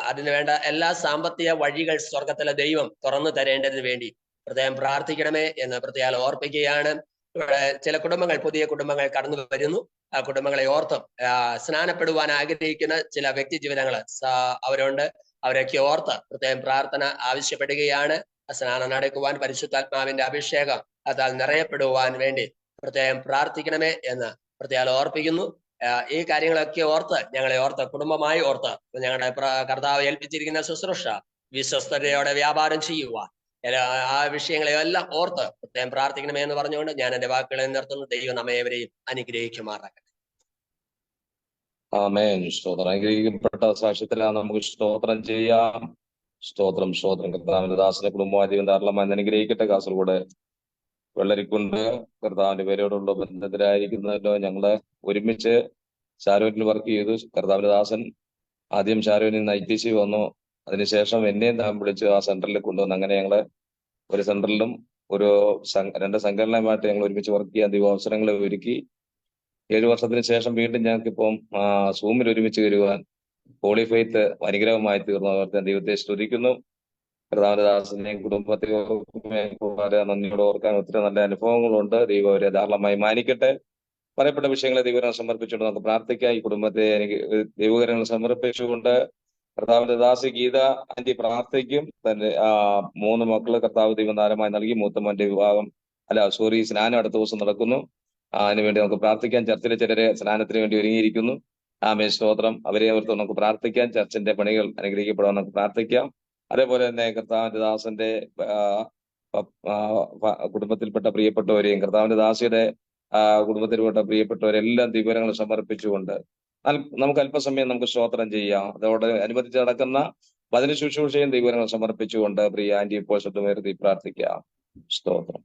അതിന് വേണ്ട എല്ലാ സാമ്പത്തിക വഴികൾ സ്വർഗത്തിലെ ദൈവം തുറന്നു തരേണ്ടതിന് വേണ്ടി പ്രത്യേകം പ്രാർത്ഥിക്കണമേ എന്ന് പ്രത്യേകം ഓർപ്പിക്കുകയാണ്. ഇവിടെ ചില കുടുംബങ്ങൾ, പുതിയ കുടുംബങ്ങൾ കടന്നു വരുന്നു. ആ കുടുംബങ്ങളെ ഓർത്തും സ്നാനപ്പെടുവാൻ ആഗ്രഹിക്കുന്ന ചില വ്യക്തി ജീവിതങ്ങള് അവരുണ്ട്. അവരൊക്കെ ഓർത്ത് പ്രത്യേകം പ്രാർത്ഥന ആവശ്യപ്പെടുകയാണ്. സ്നാനം നടക്കുവാൻ പരിശുദ്ധാത്മാവിന്റെ അഭിഷേകം അതാൽ നിറയപ്പെടുവാൻ വേണ്ടി പ്രത്യേകം പ്രാർത്ഥിക്കണമേ എന്ന് പ്രത്യേകം ഓർപ്പിക്കുന്നു. ഈ കാര്യങ്ങളൊക്കെ ഓർത്ത് ഞങ്ങളെ ഓർത്ത് കുടുംബമായി ഓർത്ത് ഞങ്ങളുടെ കർത്താവ് ഏൽപ്പിച്ചിരിക്കുന്ന ശുശ്രൂഷ വിശ്വസ്തയോടെ വ്യാപാരം ചെയ്യുവാൻ ആ വിഷയങ്ങളെല്ലാം ഓർത്ത് പ്രത്യേകം പ്രാർത്ഥിക്കണമേ എന്ന് പറഞ്ഞുകൊണ്ട് ഞാൻ എൻ്റെ വാക്കുകളെ നിർത്തുന്നു. ദൈവം നമ്മേവരെയും അനുഗ്രഹിക്കുമാറാകട്ടെ. ആമേൻ. സ്തോത്രം. അനുഗ്രഹിക്കപ്പെട്ട സാക്ഷ്യത്തിലാണ് നമുക്ക് സ്തോത്രം ചെയ്യാം. സ്തോത്രം, സ്തോത്രം. കർത്താവിന്റെ ദാസനെ കുടുംബമായി ദൈവം ധാരാളമായി അനുഗ്രഹിക്കട്ടെ. കാസർഗോഡ് വെള്ളരിക്കുണ്ട് കർത്താവിന്റെ പേരോടുള്ള ബന്ധത്തിലായിരിക്കുന്നല്ലോ. ഞങ്ങള് ഒരുമിച്ച് ഷാരോനിൽ വർക്ക് ചെയ്തു. കർത്താവിന്റെ ദാസൻ ആദ്യം ഷാരോനിൽ നിന്ന് ITC വന്നു. അതിനുശേഷം എന്നെയും താൻ വിളിച്ച് ആ സെന്ററിൽ കൊണ്ടുവന്നു. അങ്ങനെ ഞങ്ങള് ഒരു സെന്ററിലും ഒരു രണ്ട് സംഘടനയുമായിട്ട് ഞങ്ങൾ ഒരുമിച്ച് വർക്ക് ചെയ്യാൻ ദൈവാവസരങ്ങൾ ഒരുക്കി. 7 വർഷത്തിന് ശേഷം വീണ്ടും ഞങ്ങൾക്ക് ഇപ്പം സൂമിൽ ഒരുമിച്ച് വരുവാൻ ഹോളി ഫെയ്ത്ത് അനുഗ്രഹമായി തീർന്നു. അവർക്ക് ദൈവത്തെ സ്തുതിക്കുന്നു. കർത്താവിന്റെ ദാസനെയും കുടുംബത്തെയും വളരെ നന്ദിയോടെ ഓർക്കാൻ ഒത്തിരി നല്ല അനുഭവങ്ങളുണ്ട്. ദൈവം അവരെ ധാരാളമായി മാനിക്കട്ടെ. പറയപ്പെട്ട വിഷയങ്ങളെ ദൈവകരം സമർപ്പിച്ചുകൊണ്ട് നമുക്ക് പ്രാർത്ഥിക്കാം. ഈ കുടുംബത്തെ എനിക്ക് ദൈവകരങ്ങൾ സമർപ്പിച്ചുകൊണ്ട് കർത്താവിന്റെ ദാസി ഗീത ആന്റി പ്രാർത്ഥിക്കും. തന്റെ 3 മക്കള് കർത്താവ് ദൈവം ധാരാളമായി നൽകി. മൂത്തമ്മന്റെ സ്നാനം അടുത്ത ദിവസം നടക്കുന്നു. അതിനുവേണ്ടി നമുക്ക് പ്രാർത്ഥിക്കാം. ചർച്ചിലെ ചിലരെ സ്നാനത്തിന് വേണ്ടി ഒരുങ്ങിയിരിക്കുന്നു. ആമേൻ. സ്തോത്രം. അവരെ ഓർത്ത് നമുക്ക് പ്രാർത്ഥിക്കാം. ചർച്ചിന്റെ പണികൾ അനുഗ്രഹിക്കപ്പെടാൻ നമുക്ക് പ്രാർത്ഥിക്കാം. അതേപോലെ തന്നെ കർത്താവിന്റെ ദാസന്റെ കുടുംബത്തിൽപ്പെട്ട പ്രിയപ്പെട്ടവരെയും കർത്താവിന്റെ ദാസിയുടെ കുടുംബത്തിൽപ്പെട്ട പ്രിയപ്പെട്ടവരെല്ലാം ദിവരങ്ങൾ സമർപ്പിച്ചുകൊണ്ട് നമുക്ക് അല്പസമയം നമുക്ക് സ്തോത്രം ചെയ്യാം. അതോടെ അനുബന്ധിച്ച് നടക്കുന്ന വചന ശുശ്രൂഷയും ദിവരങ്ങൾ സമർപ്പിച്ചുകൊണ്ട് പ്രിയ ആന്റി ഇപ്പോൾ ശബ്ദമുയർത്തി പ്രാർത്ഥിക്കാം. സ്തോത്രം.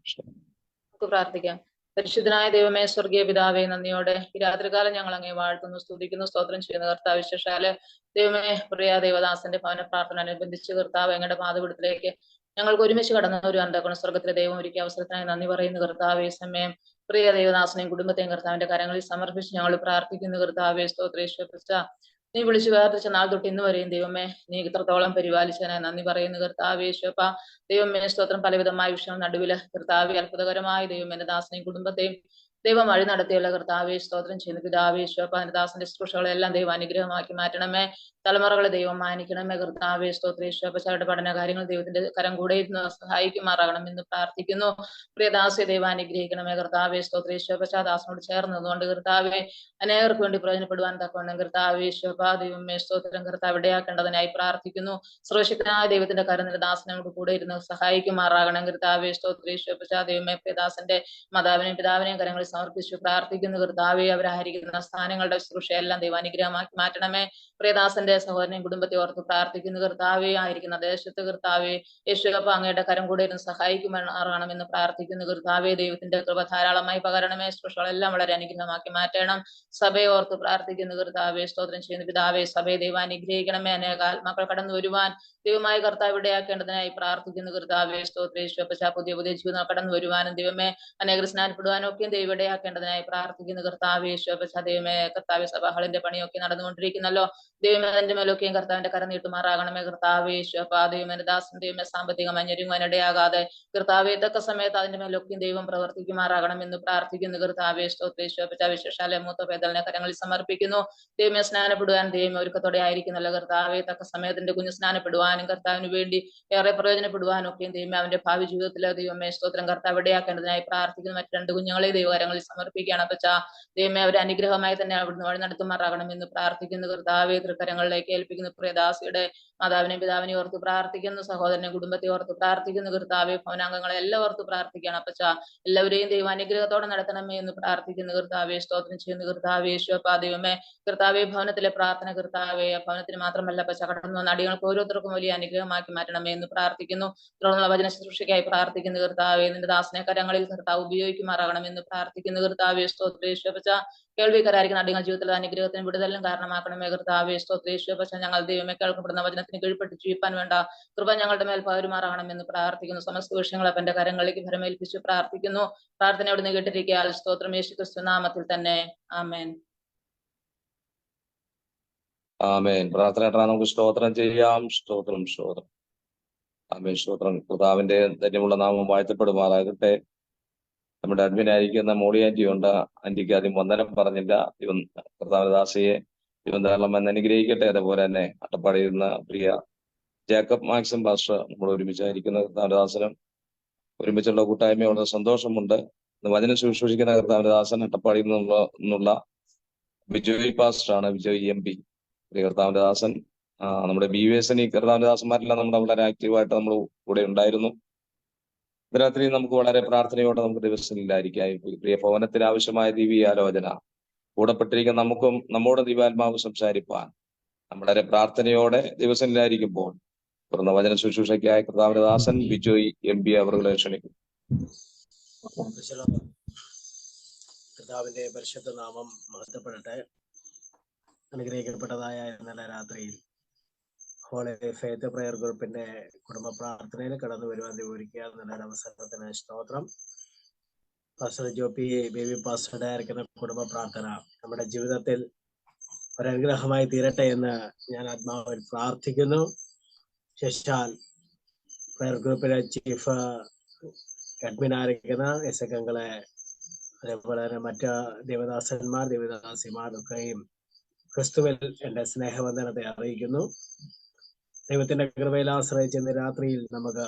പ്രാർത്ഥിക്കാം. പരിശുദ്ധനായ ദൈവമേ, സ്വർഗീയ പിതാവേ, നന്ദിയോടെ ഈ രാത്രികാലം ഞങ്ങൾ അങ്ങേ വാഴ്ത്തുന്നു, സ്തുതിക്കുന്നു, സ്തോത്രം ചെയ്യുന്ന കർത്താവ്. വിശേഷാല് ദൈവമേ, പ്രിയ ദേവദാസന്റെ ഭവന പ്രാർത്ഥന അനുബന്ധിച്ച് കർത്താവ് ഞങ്ങളുടെ പാതപിടുത്തിലേക്ക് ഞങ്ങൾക്ക് ഒരുമിച്ച് കടന്ന ഒരു അന്തകണം സ്വർഗത്തിലെ ദൈവം ഒരുക്കിയ അവസരത്തിനായി നന്ദി പറയുന്നു കർത്താവേ. സമയം പ്രിയ ദേവദാസനെയും കുടുംബത്തെയും കർത്താവിന്റെ കരങ്ങളിൽ സമർപ്പിച്ച് ഞങ്ങൾ പ്രാർത്ഥിക്കുന്നു കർത്താവേ. സ്തോത്രേശ്വര നീ വിളിച്ചു വേർതിച്ച നാൾ തൊട്ട് ഇന്ന് വരെയും ദൈവമേ നീ ഇത്രത്തോളം പരിപാലിച്ചതിനായി നന്ദി പറയുന്നു കർത്താവേ. ശോഭ ദൈവമേ, സ്തോത്രം. പലവിധമായ വിഷയം നടുവില് കർത്താവെ അത്ഭുതകരമായ ദൈവം എന്റെ ദാസനെയും കുടുംബത്തെയും ദൈവം വഴി നടത്തിയുള്ള കർത്താവെ സ്തോത്രം ചെയ്യുന്നു പിതാവേ. ശോഭ എന്റെ ദാസന്റെ ശുശ്രൂഷകളെല്ലാം ദൈവം അനുഗ്രഹമാക്കി മാറ്റണമേ. തലമുറകളെ ദൈവം മാനിക്കണമേ കർത്താവെ. സ്തോത്രേശ്വരുടെ പഠന കാര്യങ്ങൾ ദൈവത്തിന്റെ കരം കൂടെ ഇരുന്ന് സഹായിക്കുമാറാകണം എന്ന് പ്രാർത്ഥിക്കുന്നു. പ്രിയദാസെ ദൈവം അനുഗ്രഹിക്കണമേ കർത്താവെ. സ്തോത്രേശ്വര ദാസനോട് ചേർന്ന് നിന്നുകൊണ്ട് കർത്താവെ അനേകർക്ക് വേണ്ടി പ്രയോജനപ്പെടുവാൻ തക്കവണ്ണം കർത്താവെ ശോഭ ദൈവമേ സ്തോത്രം കർത്താവ് ഇടയാക്കേണ്ടതിനായി പ്രാർത്ഥിക്കുന്നു. സർവശക്തനായ ദൈവത്തിന്റെ കരം നിന്റെ ദാസനോട് കൂടെ ഇരുന്ന് സഹായിക്കുമാറാകണം കർത്താവെ. സ്തോത്രേശ്വര ദൈവമേ പ്രിയദാസന്റെ മാതാവിനെയും പിതാവിനെയും കരങ്ങളിൽ സമർപ്പിച്ചു പ്രാർത്ഥിക്കുന്നു കർത്താവെ. അവരായിരിക്കുന്ന സ്ഥാനങ്ങളുടെ ശുശ്രൂഷയെല്ലാം ദൈവം അനുഗ്രഹമാക്കി മാറ്റണമേ. പ്രിയദാസന്റെ സഹോദരനെയും കുടുംബത്തെ ഓർത്ത് പ്രാർത്ഥിക്കുന്നു കർത്താവെ. ആയിരിക്കുന്ന ദേശത്ത് കർത്താവെ യേശുവപ്പ അങ്ങയുടെ കരം കൂടെ ഇരുന്ന് സഹായിക്കുമാറാകണമെന്ന് പ്രാർത്ഥിക്കുന്നു കർത്താവെ. ദൈവത്തിന്റെ കൃപ ധാരാളമായി പകരണമേ. ശുശ്രൂഷകളെല്ലാം വളരെ അനുഗ്രഹമാക്കി മാറ്റണം. സഭയെ ഓർത്ത് പ്രാർത്ഥിക്കുന്നു കർത്താവെ. സ്തോത്രം ചെയ്യുന്ന പിതാവെ. സഭയെ ദൈവം അനുഗ്രഹിക്കണമേ. അനേക ആത്മാക്കൾ കടന്നു വരുവാൻ ദൈവമായ കർത്താവ് ഇടയാക്കേണ്ടതിനായി പ്രാർത്ഥിക്കുന്നു കർത്താവെ. സ്തോത്രേശ്വര പുതിയ പുതിയ ജീവിതം കടന്നു വരുവാനും ദൈവമേ അനേകർ സ്നാനപ്പെടുവാനും ഒക്കെ ദൈവം ഇടയാക്കേണ്ടതിനായി പ്രാർത്ഥിക്കുന്നു കർത്താവെ. ദൈവമേ കർത്താവെ സഭകളിന്റെ പണിയൊക്കെ നടന്നുകൊണ്ടിരിക്കുന്നല്ലോ. ദൈവമേ അതിന്റെ മേലൊക്കെയും കർത്താവിന്റെ കരം നീട്ടുമാറാകണമേ. കർത്താവേ യേശുവപ്പാ, ദൈവമേ ദാസൻ ദൈവമേ സാമ്പത്തികമായി ഞെരുങ്ങാനിടയാകാതെ കർത്താവേ തക്ക സമയത്ത് അതിന്റെ മേലൊക്കെയും ദൈവം പ്രവർത്തിക്കുമാറാകണമെന്ന് പ്രാർത്ഥിക്കുന്നു. കർത്താവേ സ്തോത്രേശ്വര വിശേഷാലെ മൂത്ത പേദലിനെ കരങ്ങളിൽ സമർപ്പിക്കുന്നു. ദൈവമേ സ്നാനപ്പെടുവാൻ ദൈവം ഒരുക്കത്തോടെ ആയിരിക്കുന്നല്ലോ കർത്താവേ. തക്ക സമയത്തിന്റെ കുഞ്ഞ് സ്നാനപ്പെടുവാനും കർത്താവിന് വേണ്ടി ഏറെ പ്രയോജനപ്പെടുവാനും ഒക്കെയും ദൈവമേ അവന്റെ ഭാവി ജീവിതത്തിലെ ദൈവമേ സ്തോത്രം കർത്താവ് ഇടയാക്കേണ്ടതിനായി പ്രാർത്ഥിക്കുന്നു. മറ്റു 2 കുഞ്ഞുങ്ങളെ ദൈവകരങ്ങളിൽ സമർപ്പിക്കുകയാണ് അപ്പച്ച. ദൈവമേ അവരെ അനുഗ്രഹമായി തന്നെ അവിടുന്ന് വഴി നടത്തുമാറാകണമെന്ന് പ്രാർത്ഥിക്കുന്നു. കർത്താവേ തൃക്കരങ്ങളിലേക്ക് ഏൽപ്പിക്കുന്നു. പ്രിയദാസിയുടെ മാതാവിനെയും പിതാവിനെയും ഓർത്ത് പ്രാർത്ഥിക്കുന്നു. സഹോദരനെ കുടുംബത്തെ ഓർത്ത് പ്രാർത്ഥിക്കുന്നു. കർത്താവേ ഭവനാംഗങ്ങളെ എല്ലാം ഓർത്ത് പ്രാർത്ഥിക്കുകയാണ് അപ്പച്ച. എല്ലാവരെയും ദൈവം അനുഗ്രഹത്തോടെ നടത്തണമേ എന്ന് പ്രാർത്ഥിക്കുന്നു. കർത്താവേ സ്തോത്രം ചെയ്യുന്നു. കർത്താവേ യേശുവപ്പാ, ദൈവമേ കർത്താവേ ഭവനത്തിലെ പ്രാർത്ഥന കർത്താവേ ഭവനത്തിന് മാത്രമല്ല പച്ച കടന്നു വന്ന അടികൾക്ക് ഓരോരുത്തർക്കും വലിയ അനുഗ്രഹമാക്കി മാറ്റണമേ എന്ന് പ്രാർത്ഥിക്കുന്നു. തുടർന്നുള്ള വചന ശുശ്രൂഷയ്ക്കായി പ്രാർത്ഥിക്കുന്നു. കർത്താവേ നിന്റെ ദാസനെ കരങ്ങളിൽ കർത്താവ് ഉപയോഗിക്കുമാറാകണമെന്ന് പ്രാർത്ഥിക്കുന്നു. കർത്താവേ സ്തോത്രേശ്വപച്ച കേൾവിക്കാരായിരിക്കുന്ന അടികൾ ജീവിതത്തിലെ അനുഗ്രഹത്തിന് വിടുതലിനും കാരണമാക്കണമേ. കർത്താവേ സ്തോത്രേശ്വപച്ച ഞങ്ങൾ ദൈവമേ കേൾക്കപ്പെടുന്ന വചനത്തിന് കീഴ്പ്പെട്ട് ജീവിപ്പാൻ വേണ്ട കൃപ ഞങ്ങളുടെ മേൽ പകരുമാറാകണമെന്ന് പ്രാർത്ഥിക്കുന്നു. സമസ്ത വിഷയങ്ങളെ എന്റെ കരങ്ങളിലേക്ക് ഫലമേൽപ്പിച്ച് പ്രാർത്ഥിക്കുന്നു. പ്രാർത്ഥനയോട് കേട്ടിരിക്കാൻ സ്തോത്രം യേശു ക്രിസ്തു നാമത്തിൽ തന്നെ. ആമേൻ. ആമേൻ. പ്രാർത്ഥനയായിട്ട് നമുക്ക് സ്തോത്രം ചെയ്യാം. സ്തോത്രം സ്തോത്രം. ആമേൻ. സ്തോത്രം. കർത്താവിന്റെ ധന്യമുള്ള നാമം വാഴ്ത്തപ്പെടുമാറാകട്ടെ. നമ്മുടെ അഡ്മിനായിരിക്കുന്ന മോളി ആന്റി ഉണ്ട്. ആന്റിക്ക് ആദ്യം വന്ദനം പറഞ്ഞില്ല. ഇവൻ കർത്താവദാസിയെ ഇവൻ ധാരാളം എന്ന് അനുഗ്രഹിക്കട്ടെ. അതുപോലെ തന്നെ അട്ടപ്പാടിയിരുന്ന പ്രിയ ജേക്കബ് മാക്സിം പാസ്റ്റർ നമ്മൾ ഒരുമിച്ചായിരിക്കുന്ന കർത്താവദാസനും ഒരുമിച്ചുള്ള കൂട്ടായ്മ വളരെ സന്തോഷമുണ്ട്. വചനം ശുശ്രൂഷിക്കുന്ന കർത്താവദാസൻ അട്ടപ്പാടിയിൽ നിന്നുള്ള ബിജോയ് പാസ്റ്ററാണ്. ബിജോയ് MP. കർത്താവിന്റെ ദാസൻ നമ്മുടെ BVSN കർത്താവിന്റെ ദാസന്മാരെല്ലാം നമ്മുടെ വളരെ ആക്റ്റീവായിട്ട് നമ്മൾ കൂടെ ഉണ്ടായിരുന്നു. രാത്രി നമുക്ക് വളരെ പ്രാർത്ഥനയോടെ നമുക്ക് ദിവസങ്ങളിലായിരിക്കാം. പ്രിയ ഭവനത്തിന് ആവശ്യമായ ദിവ്യാലോചന കൂടപ്പെട്ടിരിക്കുന്ന നമുക്കും നമ്മോട് ദിവ്യാത്മാവ് സംസാരിപ്പാൻ വളരെ പ്രാർത്ഥനയോടെ ദിവസങ്ങളിലായിരിക്കുമ്പോൾ തുറന്ന വചന ശുശ്രൂഷയ്ക്കായ കർത്താവിന്റെ ദാസൻ ബിജോയ് MP അവരെ ക്ഷണിക്കും. കർത്താവിന്റെ പരിശുദ്ധ നാമം മഹത്വപ്പെടട്ടെ. അനുഗ്രഹിക്കപ്പെട്ടതായ ഇന്നലെ രാത്രിയിൽ ഹോളി ഫെയ്ത്ത് പ്രയർ ഗ്രൂപ്പിന്റെ കുടുംബ പ്രാർത്ഥനയിൽ കടന്നു വരുവാൻ ഒരുക്കുക എന്നുള്ള അവസരത്തിന് സ്തോത്രം. പാസ്റ്റർ ജോപ്പി ബേബി പാസ്റ്ററുടെ ആയിരിക്കുന്ന കുടുംബ പ്രാർത്ഥന നമ്മുടെ ജീവിതത്തിൽ ഒരനുഗ്രഹമായി തീരട്ടെ എന്ന് ഞാൻ ആത്മാവിൽ പ്രാർത്ഥിക്കുന്നു. ശേഷാൽ പ്രയർ ഗ്രൂപ്പിലെ ചീഫ് അഡ്മിൻ ആയിരിക്കുന്ന എസംഗങ്ങളെ, അതേപോലെ തന്നെ മറ്റ് ദേവദാസന്മാർ ദേവദാസിമാരൊക്കെയും ക്രിസ്തുവിൽ എന്റെ സ്നേഹവന്ദനത്തെ അറിയിക്കുന്നു. ദൈവത്തിന്റെ കൃപയിൽ ആശ്രയിച്ച് ഇന്ന് രാത്രിയിൽ നമുക്ക്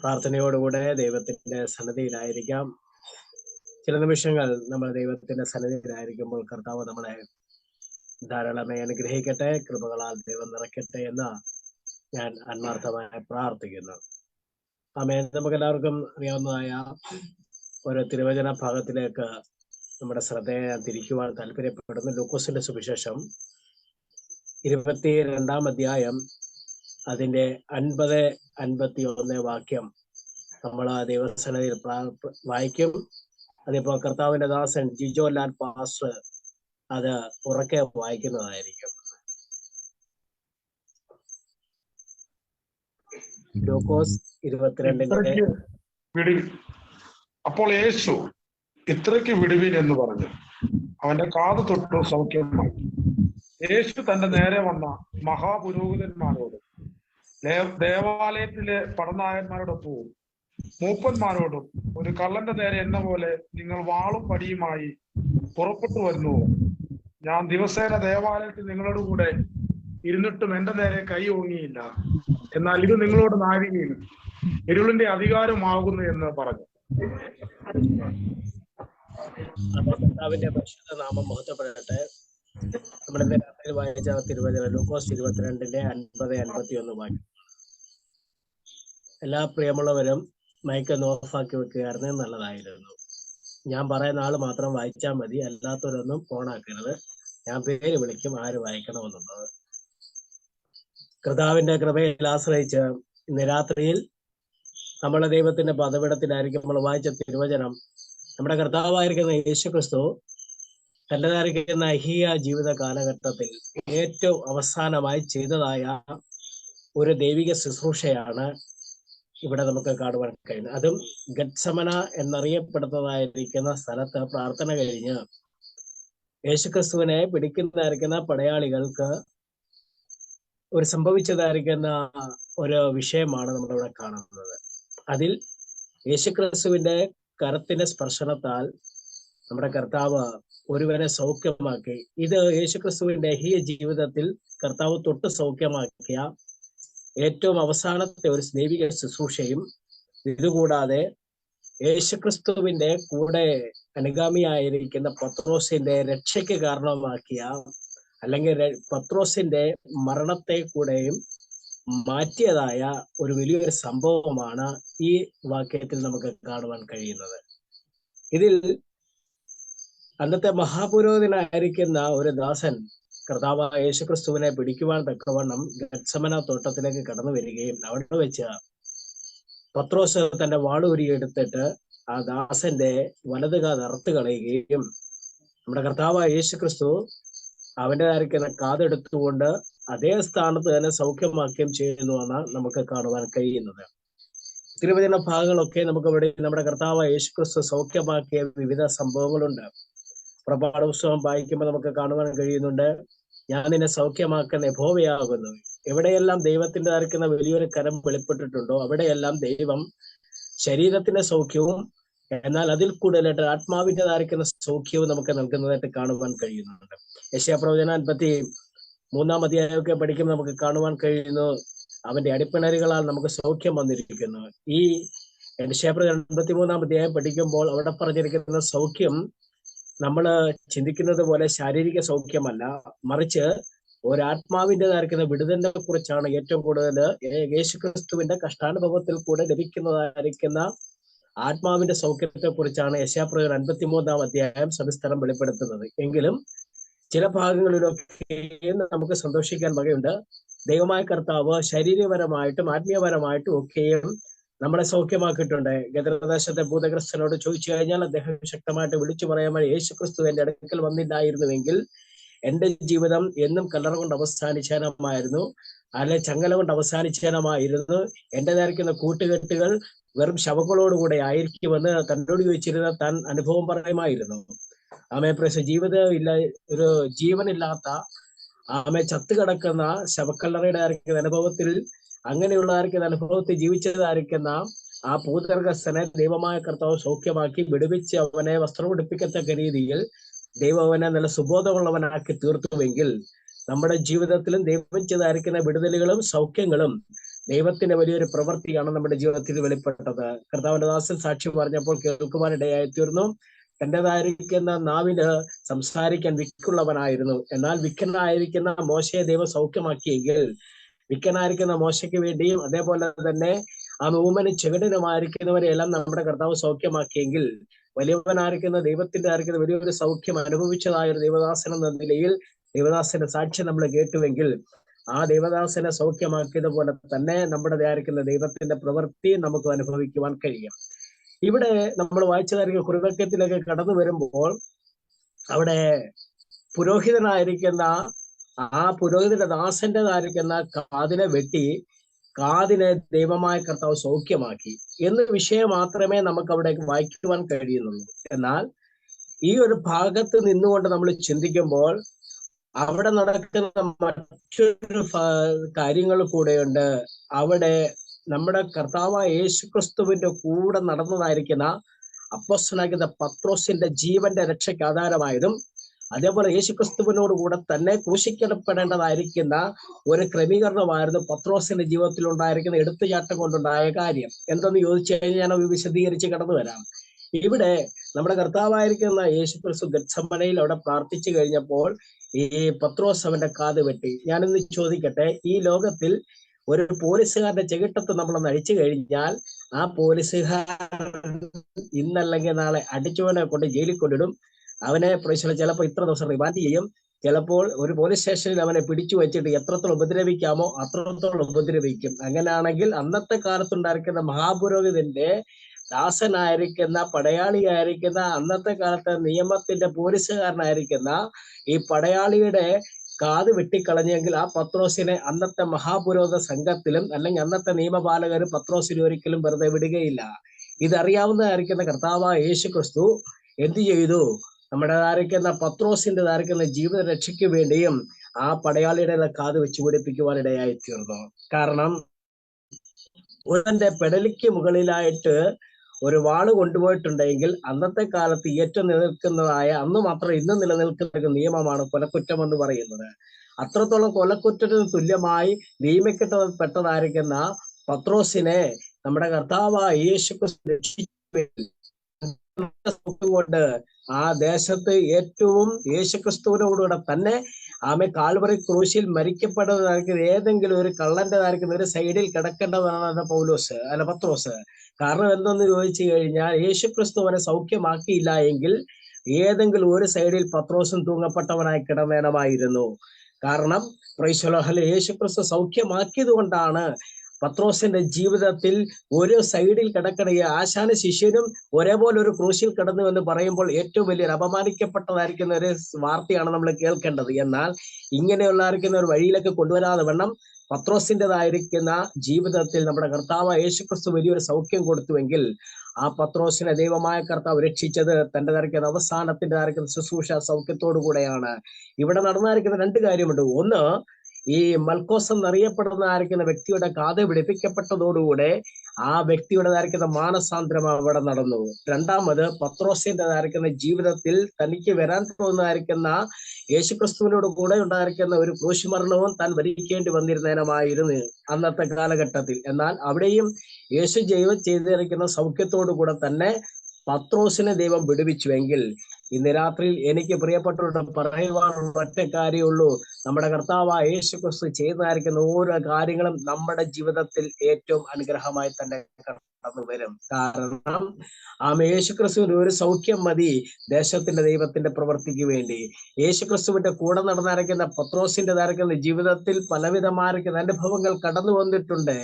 പ്രാർത്ഥനയോടുകൂടെ ദൈവത്തിന്റെ സന്നിധിയിലായിരിക്കാം. ചില നിമിഷങ്ങൾ നമ്മൾ ദൈവത്തിന്റെ സന്നിധിയിലായിരിക്കുമ്പോൾ കർത്താവ് നമ്മളെ ധാരാളമായി അനുഗ്രഹിക്കട്ടെ, കൃപകളാൽ ദൈവം നിറയ്ക്കട്ടെ എന്ന് ഞാൻ ആത്മാർത്ഥമായി പ്രാർത്ഥിക്കുന്നു. ആമേൻ. നമുക്ക് എല്ലാവർക്കും അറിയാവുന്നതായ ഒരു തിരുവചന ഭാഗത്തിലേക്ക് നമ്മുടെ ശ്രദ്ധയെ തിരിക്കുവാൻ താല്പര്യപ്പെടുന്നു. ലൂക്കോസിന്റെ സുവിശേഷം 22-ാം അധ്യായം അതിന്റെ 50-51 വാക്യം നമ്മൾ ആ ദൈവസന്നിധിയിൽ വായിക്കും. അതിപ്പോ കർത്താവിന്റെ ദാസൻ ജിജോ ലാൽ പാസ്റ്റർ അത് ഉറക്കെ വായിക്കുന്നതായിരിക്കും. ലൂക്കോസ് 22-ന്റെ. അപ്പോൾ യേശു ഇത്രയ്ക്ക് വിടുവിൻ എന്ന് പറഞ്ഞു. അവന്റെ കാത് തൊട്ടു സൗഖ്യമായി. യേശു തന്റെ നേരെ വന്ന മഹാപുരോഹിതന്മാരോടും ദേവാലയത്തിലെ പടനായന്മാരോടൊപ്പവും മൂപ്പന്മാരോടും ഒരു കള്ളന്റെ നേരെ എന്ന പോലെ നിങ്ങൾ വാളും പടിയുമായി പുറപ്പെട്ടു വരുന്നുവോ? ഞാൻ ദിവസേന ദേവാലയത്തിൽ നിങ്ങളോട് കൂടെ ഇരുന്നിട്ടും എന്റെ നേരെ കൈ ഓങ്ങിയില്ല. എന്നാൽ ഇത് നിങ്ങളോട് നാഴികയിൽ ഇരുളിന്റെ അധികാരമാകുന്നു എന്ന് പറഞ്ഞു. കർത്താവിന്റെ പരിശുദ്ധ നാമം മഹത്വപ്പെടട്ടെ. നമ്മുടെ രാത്രിയിൽ വായിച്ച തിരുവചനം ലൂക്കോസ് 22-ന്റെ 50-51 വാക്യം. എല്ലാ പ്രിയമുള്ളവരും മൈക്കൊന്ന് ഓഫാക്കി വെക്കുകയായിരുന്നു നല്ലതായിരുന്നു. ഞാൻ പറയുന്ന ആള് മാത്രം വായിച്ചാൽ മതി, അല്ലാത്തവരൊന്നും ഓണാക്കരുത്. ഞാൻ പേര് വിളിക്കും ആര് വായിക്കണമെന്നുള്ളത്. കർത്താവിന്റെ കൃപയിൽ ആശ്രയിച്ച് ഇന്ന് രാത്രിയിൽ നമ്മളെ ദൈവത്തിന്റെ പദവിടത്തിലായിരിക്കും നമ്മൾ വായിച്ച തിരുവചനം. നമ്മുടെ കർത്താവായിരിക്കുന്ന യേശുക്രിസ്തു തൻ്റെതായിരിക്കുന്ന അഹിയ ജീവിത കാലഘട്ടത്തിൽ ഏറ്റവും അവസാനമായി ചെയ്തതായ ഒരു ദൈവിക ശുശ്രൂഷയാണ് ഇവിടെ നമുക്ക് കാണുവാൻ കഴിയുന്നത്. അതും ഗത്സമന എന്നറിയപ്പെടുന്നതായിരിക്കുന്ന സ്ഥലത്ത് പ്രാർത്ഥന കഴിഞ്ഞ് യേശുക്രിസ്തുവിനെ പിടിക്കുന്നതായിരിക്കുന്ന പടയാളികൾക്ക് ഒരു സംഭവിച്ചതായിരിക്കുന്ന ഒരു വിഷയമാണ് നമ്മളിവിടെ കാണുന്നത്. അതിൽ യേശുക്രിസ്തുവിന്റെ കരത്തിന്റെ സ്പർശനത്താൽ നമ്മുടെ കർത്താവ് ഒരുവനെ സൗഖ്യമാക്കി. ഇത് യേശുക്രിസ്തുവിന്റെ ഈ ജീവിതത്തിൽ കർത്താവ് തൊട്ട് സൗഖ്യമാക്കിയ ഏറ്റവും അവസാനത്തെ ഒരു ദൈവിക ശുശ്രൂഷയും, ഇതുകൂടാതെ യേശുക്രിസ്തുവിന്റെ കൂടെ അനുഗാമിയായിരിക്കുന്ന പത്രോസിന്റെ രക്ഷയ്ക്ക് കാരണമാക്കിയ, അല്ലെങ്കിൽ പത്രോസിന്റെ മരണത്തെ കൂടെയും മാറ്റിയതായ ഒരു വലിയൊരു സംഭവമാണ് ഈ വാക്യത്തിൽ നമുക്ക് കാണുവാൻ കഴിയുന്നത്. ഇതിൽ അന്നത്തെ മഹാപുരോഹിതനായിരിക്കുന്ന ഒരു ദാസൻ കർത്താവായ യേശുക്രിസ്തുവിനെ പിടിക്കുവാൻ തക്കവണ്ണം ഗത്സമന തോട്ടത്തിലേക്ക് കടന്നു വരികയും അവിടെ വെച്ച് പത്രോസ് തന്റെ വാളൂരി എടുത്തിട്ട് ആ ദാസന്റെ വലതുകാത് അറുത്ത് കളയുകയും നമ്മുടെ കർത്താവായ യേശുക്രിസ്തു അവൻ്റെതായിരിക്കുന്ന കാതെടുത്തുകൊണ്ട് അതേ സ്ഥാനത്ത് തന്നെ സൗഖ്യമാക്കുകയും ചെയ്യുന്നുവെന്ന് നമുക്ക് കാണുവാൻ കഴിയുന്നത്. തിരുവചന ഭാഗങ്ങളൊക്കെ നമുക്ക് ഇവിടെ നമ്മുടെ കർത്താവായ യേശുക്രിസ്തു സൗഖ്യമാക്കിയ വിവിധ സംഭവങ്ങളുണ്ട്. പുറപ്പാട് പുസ്തകം വായിക്കുമ്പോൾ നമുക്ക് കാണുവാൻ കഴിയുന്നുണ്ട്, ഞാൻ നിന്നെ സൗഖ്യമാക്കുന്ന യഹോവയാകുന്നു. എവിടെയെല്ലാം ദൈവത്തിൻ്റെതായിരിക്കുന്ന വലിയൊരു കരം വെളിപ്പെട്ടിട്ടുണ്ടോ അവിടെയെല്ലാം ദൈവം ശരീരത്തിന്റെ സൗഖ്യവും എന്നാൽ അതിൽ കൂടുതലായിട്ട് ആത്മാവിൻ്റെതായിരിക്കുന്ന സൗഖ്യവും നമുക്ക് നൽകുന്നതായിട്ട് കാണുവാൻ കഴിയുന്നുണ്ട്. യെശയ്യാപ്രവചനം 53 അധ്യായമൊക്കെ പഠിക്കുമ്പോൾ നമുക്ക് കാണുവാൻ കഴിയുന്നു, അവന്റെ അടിപ്പിണരുകളാൽ നമുക്ക് സൗഖ്യം വന്നിരിക്കുന്നു. ഈ യെശയ്യാപ്രവചനം 53 അധ്യായം പഠിക്കുമ്പോൾ അവിടെ പറഞ്ഞിരിക്കുന്ന സൗഖ്യം നമ്മൾ ചിന്തിക്കുന്നത് പോലെ ശാരീരിക സൗഖ്യമല്ല, മറിച്ച് ഒരാത്മാവിൻ്റെതായിരിക്കുന്ന വിടുതലിനെ കുറിച്ചാണ് ഏറ്റവും കൂടുതൽ യേശുക്രിസ്തുവിന്റെ കഷ്ടാനുഭവത്തിൽ കൂടെ ലഭിക്കുന്നതായിരിക്കുന്ന ആത്മാവിന്റെ സൗഖ്യത്തെ കുറിച്ചാണ് യെശയ്യാപ്രവചനം 53 അധ്യായം സവിസ്തരം വെളിപ്പെടുത്തുന്നത്. എങ്കിലും ചില ഭാഗങ്ങളിലൊക്കെ നമുക്ക് സന്തോഷിക്കാൻ വകയുണ്ട്. ദൈവമായ കർത്താവ് ശാരീരികപരമായിട്ടും ആത്മീയപരമായിട്ടും ഒക്കെയും നമ്മളെ സൗഖ്യമാക്കിയിട്ടുണ്ട്. ഗദരദേശത്തെ ഭൂതഗ്രസ്തനോട് ചോദിച്ചു കഴിഞ്ഞാൽ അദ്ദേഹം ശക്തമായിട്ട് വിളിച്ചു പറയാൻ, യേശുക്രിസ്തു എന്റെ അടുക്കൽ വന്നില്ലായിരുന്നുവെങ്കിൽ എന്റെ ജീവിതം എന്നും കല്ലറ കൊണ്ട് അവസാനിച്ചാനമായിരുന്നു, അല്ലെ ചങ്ങല കൊണ്ട് അവസാനിച്ചാനമായിരുന്നു, എന്റേതായിരിക്കുന്ന കൂട്ടുകെട്ടുകൾ വെറും ശവങ്ങളോടുകൂടെ ആയിരിക്കുമെന്ന് തന്നോട് ചോദിച്ചിരുന്ന താൻ അനുഭവം പറയുമായിരുന്നു. ഒരു ജീവനില്ലാത്ത ചത്തുകിടക്കുന്ന ശവക്കല്ലറയുടെ അനുഭവത്തിൽ, അങ്ങനെയുള്ളതായിരിക്കുന്ന അനുഭവത്തിൽ ജീവിച്ചതായിരിക്കുന്ന ആ ഭൂതഗ്രസ്തനെ ദൈവമായ കർത്താവ് സൗഖ്യമാക്കി വിടുവിച്ച് അവനെ വസ്ത്രം ഉടുപ്പിക്കത്തക്ക രീതിയിൽ ദൈവം അവനെ നല്ല സുബോധമുള്ളവനാക്കി തീർത്തുവെങ്കിൽ നമ്മുടെ ജീവിതത്തിലും ദൈവം ചെയ്തായിരിക്കുന്ന വിടുതലുകളും സൗഖ്യങ്ങളും ദൈവത്തിന്റെ വലിയൊരു പ്രവൃത്തിയാണ് നമ്മുടെ ജീവിതത്തിൽ വെളിപ്പെട്ടത്. കർത്താവിന്റെ ദാസൻ സാക്ഷി പറഞ്ഞപ്പോൾ കേൾക്കുവാനിടയായി തീർന്നു. തൻ്റെതായിരിക്കുന്ന നാവിന് സംസാരിക്കാൻ വിക്കുള്ളവനായിരുന്നു. എന്നാൽ വിക്കനായിരിക്കുന്ന മോശയെ ദൈവം സൗഖ്യമാക്കിയെങ്കിൽ, വിക്കനായിരിക്കുന്ന മോശയ്ക്ക് വേണ്ടിയും അതേപോലെ തന്നെ ആ ഊമനും ചെകിടനുമായിരിക്കുന്നവരെയെല്ലാം നമ്മുടെ കർത്താവ് സൗഖ്യമാക്കിയെങ്കിൽ, വലിയവനായിരിക്കുന്ന ദൈവത്തിന്റെ ആയിരിക്കുന്ന വലിയൊരു സൗഖ്യം അനുഭവിച്ചതായ ഒരു ദൈവദാസൻ എന്ന നിലയിൽ ദൈവദാസന്റെ സാക്ഷ്യം നമ്മൾ കേട്ടുവെങ്കിൽ, ആ ദൈവദാസനെ സൗഖ്യമാക്കിയതുപോലെ തന്നെ നമ്മുടെ ആയിരിക്കുന്ന ദൈവത്തിന്റെ പ്രവൃത്തി നമുക്ക് അനുഭവിക്കുവാൻ കഴിയും. ഇവിടെ നമ്മൾ വായിച്ചതായിരിക്കും കുറുവാക്യത്തിലേക്ക് കടന്നു വരുമ്പോൾ അവിടെ പുരോഹിതനായിരിക്കുന്ന ആ പുരോഹിതന്റെ ദാസന്റേതായിരിക്കുന്ന കാതിനെ വെട്ടി കാതിനെ ദൈവമായ കർത്താവ് സൗഖ്യമാക്കി എന്ന വിഷയം മാത്രമേ നമുക്ക് അവിടെ വായിക്കുവാൻ കഴിയുന്നുള്ളൂ. എന്നാൽ ഈ ഒരു ഭാഗത്ത് നിന്നുകൊണ്ട് നമ്മൾ ചിന്തിക്കുമ്പോൾ അവിടെ നടക്കുന്ന മറ്റൊരു കാര്യങ്ങൾ കൂടെയുണ്ട്. അവിടെ നമ്മുടെ കർത്താവായ യേശുക്രിസ്തുവിന്റെ കൂടെ നടന്നതായിരിക്കുന്ന അപ്പോസ്തലനായിരിക്കുന്ന പത്രോസിന്റെ ജീവന്റെ രക്ഷയ്ക്ക് ആധാരമായതും, അതേപോലെ യേശുക്രിസ്തുവിനോട് കൂടെ തന്നെ ക്രൂശിക്കപ്പെടേണ്ടതായിരിക്കുന്ന ഒരു ക്രമീകരണമായിരുന്നു പത്രോസിന്റെ ജീവിതത്തിൽ ഉണ്ടായിരിക്കുന്ന എടുത്തുചാട്ടം കൊണ്ടുണ്ടായ കാര്യം. എന്തെന്ന് ചോദിച്ചു കഴിഞ്ഞാൽ ഞാൻ വിശദീകരിച്ച് കടന്നു വരാം. ഇവിടെ നമ്മുടെ കർത്താവായിരിക്കുന്ന യേശുക്രിസ്തു ഗത്സമനയിൽ അവിടെ പ്രാർത്ഥിച്ചു കഴിഞ്ഞപ്പോൾ ഈ പത്രോസ് അവന്റെ കാത് വെട്ടി. ഞാനിന്ന് ചോദിക്കട്ടെ, ഈ ലോകത്തിൽ ഒരു പോലീസുകാരന്റെ ചെകിട്ടത്ത് നമ്മളൊന്ന് അടിച്ചു കഴിഞ്ഞാൽ ആ പോലീസുകാരൻ ഇന്നല്ലെങ്കിൽ നാളെ അടിച്ചവനെ കൊണ്ട് ജയിലിൽ കൊണ്ടിടും. അവനെ ചിലപ്പോൾ ഇത്ര ദിവസം റിമാൻഡ് ചെയ്യും. ചിലപ്പോൾ ഒരു പോലീസ് സ്റ്റേഷനിൽ അവനെ പിടിച്ചു വെച്ചിട്ട് എത്രത്തോളം ഉപദ്രവിക്കാമോ അത്രത്തോളം ഉപദ്രവിക്കും. അങ്ങനെയാണെങ്കിൽ അന്നത്തെ കാലത്തുണ്ടായിരിക്കുന്ന മഹാപുരോഹിതന്റെ ദാസനായിരിക്കുന്ന പടയാളിയായിരിക്കുന്ന അന്നത്തെ കാലത്തെ നിയമത്തിന്റെ പോലീസുകാരനായിരിക്കുന്ന ഈ പടയാളിയുടെ കാത് വെട്ടിക്കളഞ്ഞെങ്കിൽ ആ പത്രോസിനെ അന്നത്തെ മഹാപുരോഹിത സംഘത്തിലും അല്ലെങ്കിൽ അന്നത്തെ നിയമപാലകർ പത്രോസിനെ ഒരിക്കലും വെറുതെ വിടുകയില്ല. ഇതറിയാവുന്നതായിരിക്കുന്ന കർത്താവായ യേശുക്രിസ്തു എന്ത് ചെയ്തു? നമ്മുടേതായിരിക്കുന്ന പത്രോസിൻ്റെതായിരിക്കുന്ന ജീവിത രക്ഷയ്ക്ക് വേണ്ടിയും ആ പടയാളിയുടെ കാത് വെച്ച് പിടിപ്പിക്കുവാൻ ഇടയായി തീർന്നു. കാരണം ഒരുവന്റെ പെടലിക്ക് മുകളിലായിട്ട് ഒരു വാള് കൊണ്ടുപോയിട്ടുണ്ടെങ്കിൽ അന്നത്തെ കാലത്ത് ഏറ്റവും നിലനിൽക്കുന്നതായ, അന്ന് മാത്രം ഇന്ന് നിലനിൽക്കുന്ന നിയമമാണ് കൊലക്കുറ്റം എന്ന് പറയുന്നത്. അത്രത്തോളം കൊലക്കുറ്റത്തിന് തുല്യമായി നിയമിക്കപ്പെട്ടതായിരിക്കുന്ന പത്രോസിനെ നമ്മുടെ കർത്താവായ യേശു കൊണ്ട് ആ ദേശത്ത് ഏറ്റവും യേശുക്രിസ്തുവിനോടുകൂടെ തന്നെ കാൽവറി ക്രൂശിൽ മരിക്കപ്പെട്ടതായിരിക്കുന്ന ഏതെങ്കിലും ഒരു കള്ളന്റേതായിരിക്കുന്ന ഒരു സൈഡിൽ കിടക്കേണ്ടതാണ് പത്രോസ്. കാരണം എന്തെന്ന് ചോദിച്ചു കഴിഞ്ഞാൽ യേശുക്രിസ്തു അവനെ സൗഖ്യമാക്കിയില്ല എങ്കിൽ ഏതെങ്കിലും ഒരു സൈഡിൽ പത്രോസും തൂങ്ങപ്പെട്ടവനായി കിടന്നേനമായിരുന്നു. കാരണം യേശുക്രിസ്തു സൗഖ്യമാക്കിയത് കൊണ്ടാണ് പത്രോസിന്റെ ജീവിതത്തിൽ ഒരു സൈഡിൽ കിടക്കണ ആശാന ശിഷ്യനും ഒരേപോലെ ഒരു ക്രൂശിൽ കിടന്നു എന്ന് പറയുമ്പോൾ ഏറ്റവും വലിയൊരു അപമാനിക്കപ്പെട്ടതായിരിക്കുന്ന ഒരു വാർത്തയാണ് നമ്മൾ കേൾക്കേണ്ടത്. എന്നാൽ ഇങ്ങനെയുള്ളതായിരിക്കുന്ന ഒരു വഴിയിലേക്ക് കൊണ്ടുവരാതെ വണ്ണം പത്രോസിൻ്റെതായിരിക്കുന്ന ജീവിതത്തിൽ നമ്മുടെ കർത്താവ് യേശുക്രിസ്തു വലിയൊരു സൗഖ്യം കൊടുത്തുവെങ്കിൽ ആ പത്രോസിനെ ദൈവമായ കർത്താവ് രക്ഷിച്ചത് തൻ്റെതായിരിക്കുന്ന അവസാനത്തിൻ്റെതായിരിക്കുന്ന ശുശ്രൂഷ സൗഖ്യത്തോടു കൂടെയാണ്. ഇവിടെ നടന്നായിരിക്കുന്ന രണ്ട് കാര്യമുണ്ട്. ഒന്ന്, ഈ മൽക്കോസ് എന്നറിയപ്പെടുന്നതായിരിക്കുന്ന വ്യക്തിയുടെ കാത് പിടിപ്പിക്കപ്പെട്ടതോടുകൂടെ ആ വ്യക്തിയുടേതായിരിക്കുന്ന മാനസാന്തരം അവിടെ നടന്നു. രണ്ടാമത്, പത്രോസിൻ്റെതായിരിക്കുന്ന ജീവിതത്തിൽ തനിക്ക് വരാൻ പോകുന്നതായിരിക്കുന്ന യേശുക്രിസ്തുവിനോട് കൂടെ ഉണ്ടായിരിക്കുന്ന ഒരു ക്രൂശുമരണവും താൻ വരിക്കേണ്ടി വന്നിരുന്നേനമായിരുന്നു അന്നത്തെ കാലഘട്ടത്തിൽ. എന്നാൽ അവിടെയും യേശു ചെയ്തിരിക്കുന്ന സൗഖ്യത്തോടു കൂടെ തന്നെ പത്രോസിനെ ദൈവം വിടുവിച്ചുവെങ്കിൽ ഇന്ന് രാത്രിയിൽ എനിക്ക് പ്രിയപ്പെട്ടവരോട് പറയുവാനുള്ള ഒറ്റ കാര്യമുള്ളൂ, നമ്മുടെ കർത്താവായ യേശുക്രിസ്തു ചെയ്തതായിരിക്കുന്ന ഓരോ കാര്യങ്ങളും നമ്മുടെ ജീവിതത്തിൽ ഏറ്റവും അനുഗ്രഹമായി തന്നെ കടന്നു വരും. കാരണം യേശുക്രിസ്തുവിന്റെ ഒരു സൗഖ്യം മതി ദേശത്തിന്റെ ദൈവത്തിന്റെ പ്രവൃത്തിക്ക് വേണ്ടി. യേശുക്രിസ്തുവിന്റെ കൂടെ നടന്നിരിക്കുന്ന പത്രോസിൻ്റെതായിരിക്കുന്ന ജീവിതത്തിൽ പലവിധമായിരിക്കുന്ന അനുഭവങ്ങൾ കടന്നു വന്നിട്ടുണ്ട്.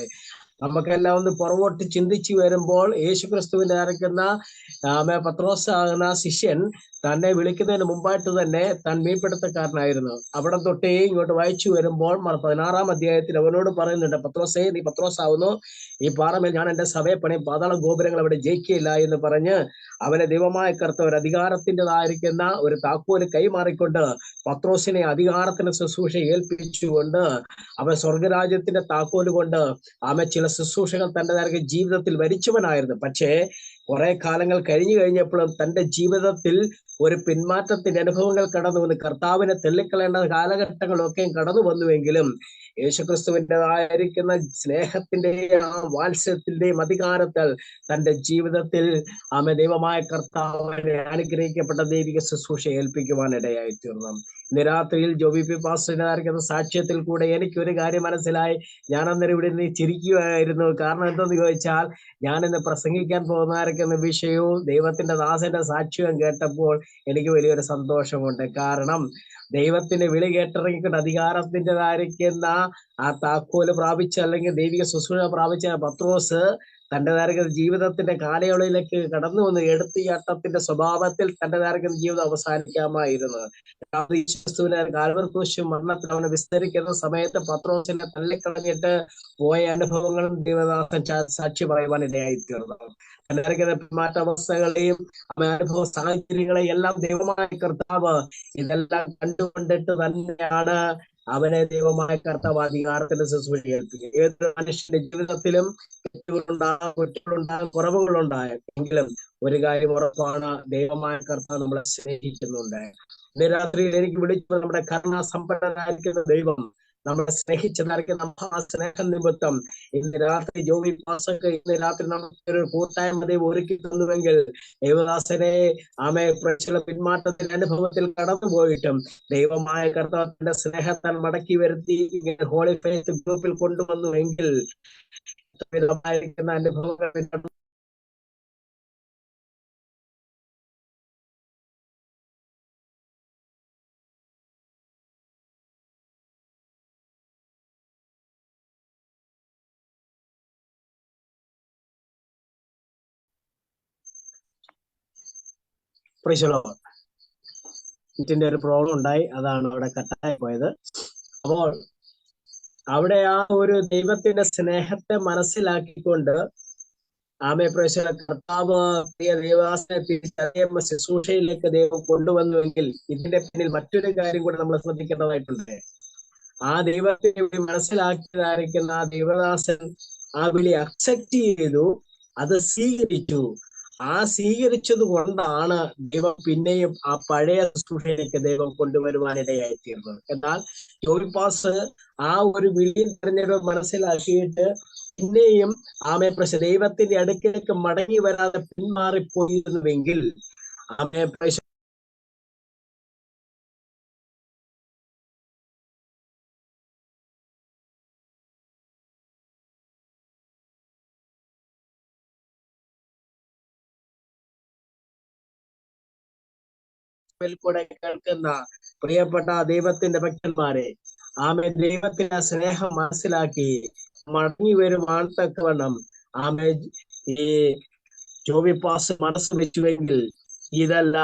നമുക്കെല്ലാം ഒന്ന് പുറകോട്ട് ചിന്തിച്ചു വരുമ്പോൾ യേശുക്രിസ്തുവിന്റെ ആയിരിക്കുന്ന പത്രോസ് ആകുന്ന ശിഷ്യൻ തന്നെ വിളിക്കുന്നതിന് മുമ്പായിട്ട് തന്നെ താൻ മീൻപിടുത്തക്കാരനായിരുന്നു. അവിടെ തൊട്ടേ ഇങ്ങോട്ട് വായിച്ചു വരുമ്പോൾ 16-ാം അധ്യായത്തിൽ അവനോട് പറയുന്നുണ്ട്, പത്രോസേ, നീ പത്രോസ് ആവുന്നു, ഈ പാറമേൽ ഞാൻ എന്റെ സഭയെ പണിയും, പാതാള ഗോപുരങ്ങൾ അവിടെ ജയിക്കുകയില്ല എന്ന് പറഞ്ഞ് അവനെ ദൈവമായ കർത്താവ് ഒരു അധികാരത്തിൻ്റെതായിരിക്കുന്ന ഒരു താക്കോല് കൈമാറിക്കൊണ്ട് പത്രോസിനെ അധികാരത്തിന് ശുശ്രൂഷ ഏൽപ്പിച്ചുകൊണ്ട് അവൻ സ്വർഗരാജ്യത്തിന്റെ താക്കോല് കൊണ്ട് ചില ശുശ്രൂഷകൾ തൻ്റെതായ ജീവിതത്തിൽ വരിച്ചവനായിരുന്നു. പക്ഷേ കുറെ കാലങ്ങൾ കഴിഞ്ഞപ്പോഴും തന്റെ ജീവിതത്തിൽ ഒരു പിന്മാറ്റത്തിന്റെ അനുഭവങ്ങൾ കടന്നു വന്ന് കർത്താവിനെ തെള്ളിക്കളയേണ്ട കാലഘട്ടങ്ങളൊക്കെയും കടന്നു വന്നുവെങ്കിലും യേശുക്രിസ്തുവിൻ്റെതായിരിക്കുന്ന സ്നേഹത്തിന്റെയും വാത്സല്യത്തിന്റെയും അധികാരത്താൽ തന്റെ ജീവിതത്തിൽ ദൈവമായ കർത്താവിനെ അനുഗ്രഹിക്കപ്പെട്ട ദൈവിക ശുശ്രൂഷ ഏൽപ്പിക്കുവാൻ ഇടയായി തീർന്നു. ഇന്ന് രാത്രിയിൽ ജോബി പി പാസ്റ്ററിന്റെ സാക്ഷ്യത്തിൽ കൂടെ എനിക്കൊരു കാര്യം മനസ്സിലായി. ഞാൻ അന്നേരം ഇവിടെ നിന്ന് ചിരിക്കുകയായിരുന്നു. കാരണം എന്തെന്ന് ചോദിച്ചാൽ, ഞാനിന്ന് പ്രസംഗിക്കാൻ പോകുന്ന വിഷയവും ദൈവത്തിന്റെ ദാസന്റെ സാക്ഷ്യവും കേട്ടപ്പോൾ എനിക്ക് വലിയൊരു സന്തോഷമുണ്ട്. കാരണം ദൈവത്തിന്റെ വിളി കേട്ടിറങ്ങിക്കൊണ്ട് അധികാരത്തിൻ്റെതായിരിക്കുന്ന ആ താക്കോല് പ്രാപിച്ച അല്ലെങ്കിൽ ദൈവിക ശുശ്രൂഷ പ്രാപിച്ച പത്രോസ് തൻ്റെതായിരിക്കുന്ന ജീവിതത്തിന്റെ കാലയളവിലേക്ക് കടന്നു വന്ന് എടുത്തുചാട്ടത്തിന്റെ സ്വഭാവത്തിൽ തൻ്റെതായിരിക്കുന്ന ജീവിതം അവസാനിക്കാമായിരുന്നു. കാൽവറി ക്രൂശ് മരണത്തിൽ അവനെ വിസ്തരിക്കുന്ന സമയത്ത് പത്രോസിനെ തള്ളിക്കളഞ്ഞിട്ട് പോയ അനുഭവങ്ങളും ദൈവദാസൻ സാക്ഷി പറയുവാൻ ഇടയായി തീർന്നു. തൻ്റെതായിരിക്കുന്ന പെരുമാറ്റാവസ്ഥകളെയും അനുഭവ സാഹചര്യങ്ങളെയും എല്ലാം ദൈവമായ കർത്താവ് ഇതെല്ലാം കണ്ടുകൊണ്ടിട്ട് തന്നെയാണ് അവനെ ദൈവമായ കർത്താവ് അധികാരത്തിന്റെ ശുശ്രൂഷ ഏൽപ്പിക്കുക. ഏതൊരു മനുഷ്യന്റെ ജീവിതത്തിലും തെറ്റുകളുണ്ടാകും, കുറ്റങ്ങളുണ്ടാകും, കുറവുകളുണ്ടാകും. എങ്കിലും ഒരു കാര്യം ഉറപ്പാണ്, ദൈവമായ കർത്താവ് നമ്മളെ സ്നേഹിക്കുന്നുണ്ട്. ഇന്ന് രാത്രിയിൽ എനിക്ക് വിളിച്ചപ്പോൾ നമ്മുടെ കരുണാസമ്പന്നനായിരിക്കുന്ന ദൈവം നമ്മളെ സ്നേഹിച്ചതായിരിക്കുന്ന ആ സ്നേഹം നിമിത്തം ഇന്ന് രാത്രി ജോബി പാസ്റ്റർക്ക് ഇന്ന് രാത്രി നമുക്കൊരു കൂട്ടായ്മ ദൈവം ഒരുക്കി തന്നുവെങ്കിൽ ദൈവദാസനെ പ്രശ്ന പിന്മാറ്റത്തിന്റെ അനുഭവത്തിൽ കടന്നുപോയിട്ടും ദൈവമായ കർത്താവിന്റെ സ്നേഹത്താൽ മടക്കി വരുത്തി ഹോളി ഫെയ്ത്ത് ഗ്രൂപ്പിൽ കൊണ്ടുവന്നുവെങ്കിൽ അനുഭവങ്ങൾ ഇതിന്റെ ഒരു പ്രോബ്ലം ഉണ്ടായി, അതാണ് അവിടെ കട്ടായി പോയത്. അപ്പോൾ അവിടെ ആ ഒരു ദൈവത്തിന്റെ സ്നേഹത്തെ മനസ്സിലാക്കിക്കൊണ്ട് പ്രേക്ഷക കർത്താവ് പ്രിയ ദേവദാസനെ തിരിച്ചറിയ ശുശ്രൂഷയിലേക്ക് ദൈവം കൊണ്ടുവന്നുവെങ്കിൽ ഇതിന്റെ പിന്നിൽ മറ്റൊരു കാര്യം കൂടെ നമ്മൾ ശ്രദ്ധിക്കേണ്ടതായിട്ടുണ്ട്. ആ ദൈവത്തെ മനസ്സിലാക്കിയതായിരിക്കുന്ന ആ ദേവദാസൻ ആ വിളി അക്സെപ്റ്റ് ചെയ്തു, അത് സ്വീകരിച്ചു. ആ സ്വീകരിച്ചത് കൊണ്ടാണ് ദൈവം പിന്നെയും ആ പഴയ ശുശ്രൂഷയിലേക്ക് ദൈവം കൊണ്ടുവരുവാനിടയായി തീർന്നത്. എന്നാൽ ജോബി പാസ് ആ ഒരു വിളിയിൽ തെരഞ്ഞെടുപ്പ് മനസ്സിലാക്കിയിട്ട് പിന്നെയും ദൈവത്തിന്റെ അടുക്കിലേക്ക് മടങ്ങി വരാതെ പിന്മാറിപ്പോയിരുന്നുവെങ്കിൽ കൂടെ കേൾക്കുന്ന പ്രിയപ്പെട്ട ദൈവത്തിന്റെ ഭക്തന്മാരെ, ദൈവത്തിന്റെ സ്നേഹം മനസ്സിലാക്കി മടങ്ങി വരുവാൻ തക്കവണ്ണം ഈ ജോബി പാസ് മനസ്സ് വെച്ചുവെങ്കിൽ ഇതല്ല,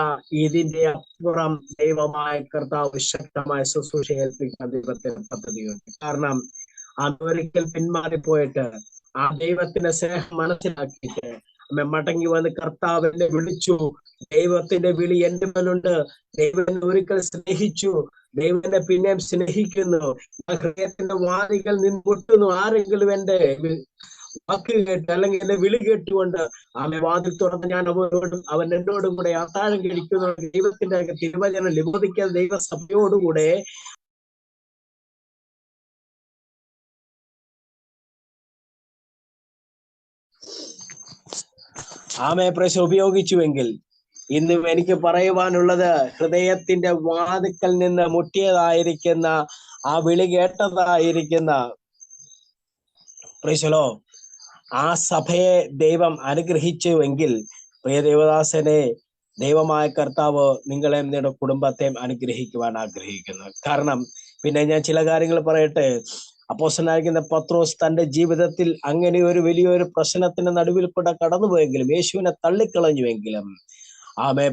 ഇതിന്റെ അപ്പുറം ദൈവമായ കർത്താവ് ശക്തമായ ശുശ്രൂഷ ഏൽപ്പിക്കാൻ ദൈവത്തിന് പദ്ധതിയുണ്ട്. കാരണം അതൊരിക്കൽ പിന്മാറിപ്പോയിട്ട് ആ ദൈവത്തിന്റെ സ്നേഹം മനസ്സിലാക്കിയിട്ട് മടങ്ങി വന്ന് കർത്താവ് എന്നെ വിളിച്ചു, ദൈവത്തിന്റെ വിളി എന്റെ മേലുണ്ട്, ദൈവം എന്നെ ഒരിക്കൽ സ്നേഹിച്ചു, ദൈവം എന്നെ പിന്നെയും സ്നേഹിക്കുന്നു, ഹൃദയത്തിന്റെ വാതികൾ നിൻപൊട്ടുന്നു. ആരെങ്കിലും എന്റെ വാക്ക് കേട്ട് അല്ലെങ്കിൽ എന്നെ വിളി കേട്ടുകൊണ്ട് വാതിൽ തുറന്ന് ഞാൻ അവൻ എന്നോടും കൂടെ അത്താഴം കഴിക്കുന്നു. ദൈവത്തിന്റെ തിരുവചനം ലഭിക്കാതെ ദൈവസഭയോടുകൂടെ പ്രേക്ഷ ഉപയോഗിച്ചുവെങ്കിൽ ഇന്ന് എനിക്ക് പറയുവാനുള്ളത്, ഹൃദയത്തിന്റെ വാതിക്കൽ നിന്ന് മുട്ടിയതായിരിക്കുന്ന ആ വിളി കേട്ടതായിരിക്കുന്ന പ്രേക്ഷലോ ആ സഭയെ ദൈവം അനുഗ്രഹിച്ചുവെങ്കിൽ, പ്രിയ ദേവദാസനെ, ദൈവമായ കർത്താവ് നിങ്ങളെയും നിങ്ങളുടെ കുടുംബത്തെയും അനുഗ്രഹിക്കുവാൻ ആഗ്രഹിക്കുന്നു. കാരണം പിന്നെ ഞാൻ ചില കാര്യങ്ങൾ പറയട്ടെ. അപ്പോസ്തലനായിരിക്കുന്ന പത്രോസ് തന്റെ ജീവിതത്തിൽ അങ്ങനെ ഒരു വലിയൊരു പ്രശ്നത്തിന്റെ നടുവിൽ കൂടെ കടന്നുപോയെങ്കിലും, യേശുവിനെ തള്ളിക്കളഞ്ഞുവെങ്കിലും,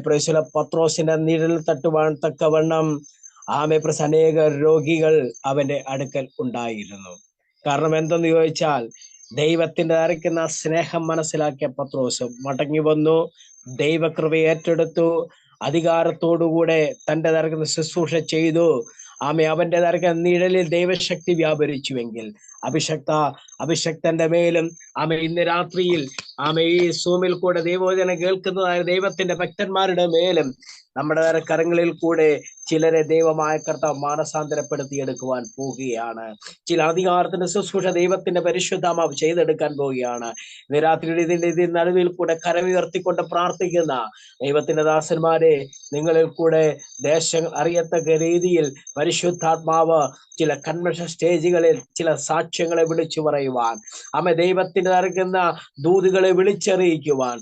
പ്രേക്ഷല പത്രോസിന്റെ നിഴൽ തട്ടുവാൻ തക്കവണ്ണം അനേക രോഗികൾ അവന്റെ അടുക്കൽ ഉണ്ടായിരുന്നു. കാരണം എന്തെന്ന് ചോദിച്ചാൽ, ദൈവത്തിന്റെ അരയ്ക്കുന്ന സ്നേഹം മനസ്സിലാക്കിയ പത്രോസ് മടങ്ങി വന്നു, ദൈവകൃപ ഏറ്റെടുത്തു, അധികാരത്തോടുകൂടെ തന്റെ തരക്കുന്ന ശുശ്രൂഷ ചെയ്തു. അവന്റെ തരക്കുന്ന നിഴലിൽ ദൈവശക്തി വ്യാപരിച്ചുവെങ്കിൽ, അഭിഷക്തന്റെ മേലും ഇന്ന് രാത്രിയിൽ ഈ സൂമിൽ കൂടെ ദൈവവചനം കേൾക്കുന്നതായ ദൈവത്തിന്റെ ഭക്തന്മാരുടെ മേലും നമ്മുടെ കരങ്ങളിൽ കൂടെ ചിലരെ ദൈവമായ കർത്താവ് മാനസാന്തരപ്പെടുത്തിയെടുക്കുവാൻ പോവുകയാണ്. ചില അധികാരത്തിന്റെ ശുശ്രൂഷ ദൈവത്തിന്റെ പരിശുദ്ധാത്മാവ് ചെയ്തെടുക്കാൻ പോവുകയാണ്. ഇന്ന് രാത്രിയുടെ ഇതിന്റെ നടുവിൽ കൂടെ കരമുയർത്തിക്കൊണ്ട് പ്രാർത്ഥിക്കുന്ന ദൈവത്തിന്റെ ദാസന്മാരെ, നിങ്ങളിൽ കൂടെ ദേശം അറിയത്തക്ക രീതിയിൽ പരിശുദ്ധാത്മാവ് ചില കൺവെൻഷൻ സ്റ്റേജുകളിൽ ചില സാക്ഷ്യങ്ങളെ വിളിച്ചു പറയുവാൻ, ദൈവത്തിന്റെ നടക്കുന്ന ദൂതുകളെ വിളിച്ചറിയിക്കുവാൻ,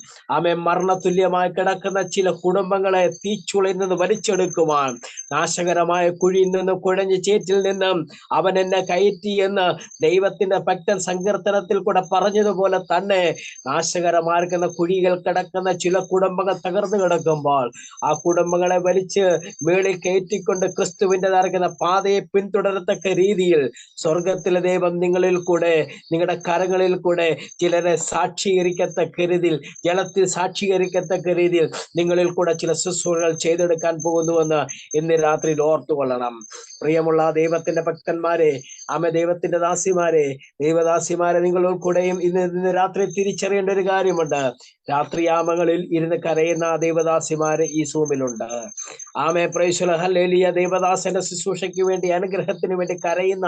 മരണതുല്യമായി കിടക്കുന്ന ചില കുടുംബങ്ങളെ തീച്ചുളിൽ നിന്ന് വലിച്ചെടുക്കുവാൻ, നാശകരമായ കുഴിയിൽ നിന്ന് കുഴഞ്ഞ ചേറ്റിൽ നിന്നും അവൻ എന്നെ കയറ്റി എന്ന് ദൈവത്തിന്റെ ഭക്തൻ സങ്കീർത്തനത്തിൽ കൂടെ പറഞ്ഞതുപോലെ തന്നെ, നാശകരമായിരിക്കുന്ന കുഴികൾ കിടക്കുന്ന ചില കുടുംബങ്ങൾ തകർന്നു കിടക്കുമ്പോൾ ആ കുടുംബങ്ങളെ വലിച്ച് മേളിൽ കയറ്റിക്കൊണ്ട് ക്രിസ്തുവിന്റെ നടക്കുന്ന പാതയെ പിന്തുടരത്തക്ക രീതിയിൽ സ്വർഗത്തിലെ ദൈവം നിങ്ങളിൽ കൂടെ, നിങ്ങളുടെ കരങ്ങളിൽ കൂടെ ചിലരെ സാക്ഷീകരിക്കത്തക്ക രീതിയിൽ, ജലത്തിൽ സാക്ഷീകരിക്കത്തക്ക രീതിയിൽ നിങ്ങളിൽ കൂടെ ചില ശുശ്രൂഷകൾ ചെയ്തെടുക്കാൻ പോകുന്നുവെന്ന് ഇന്ന് രാത്രിയിൽ ഓർത്തുകൊള്ളണം. പ്രിയമുള്ള ദൈവത്തിന്റെ ഭക്തന്മാരെ, ദൈവത്തിന്റെ ദൈവദാസിമാരെ, നിങ്ങളിൽ കൂടെയും ഇന്ന് രാത്രി തിരിച്ചറിയേണ്ട ഒരു കാര്യമുണ്ട്. രാത്രിയാമങ്ങളിൽ ഇരുന്ന് കരയുന്ന ദൈവദാസിമാര് ഈ സൂമിലുണ്ട്. Price hallelujah. ദൈവദാസന്റെ ശുശ്രൂഷയ്ക്ക് വേണ്ടി, അനുഗ്രഹത്തിന് വേണ്ടി കരയുന്ന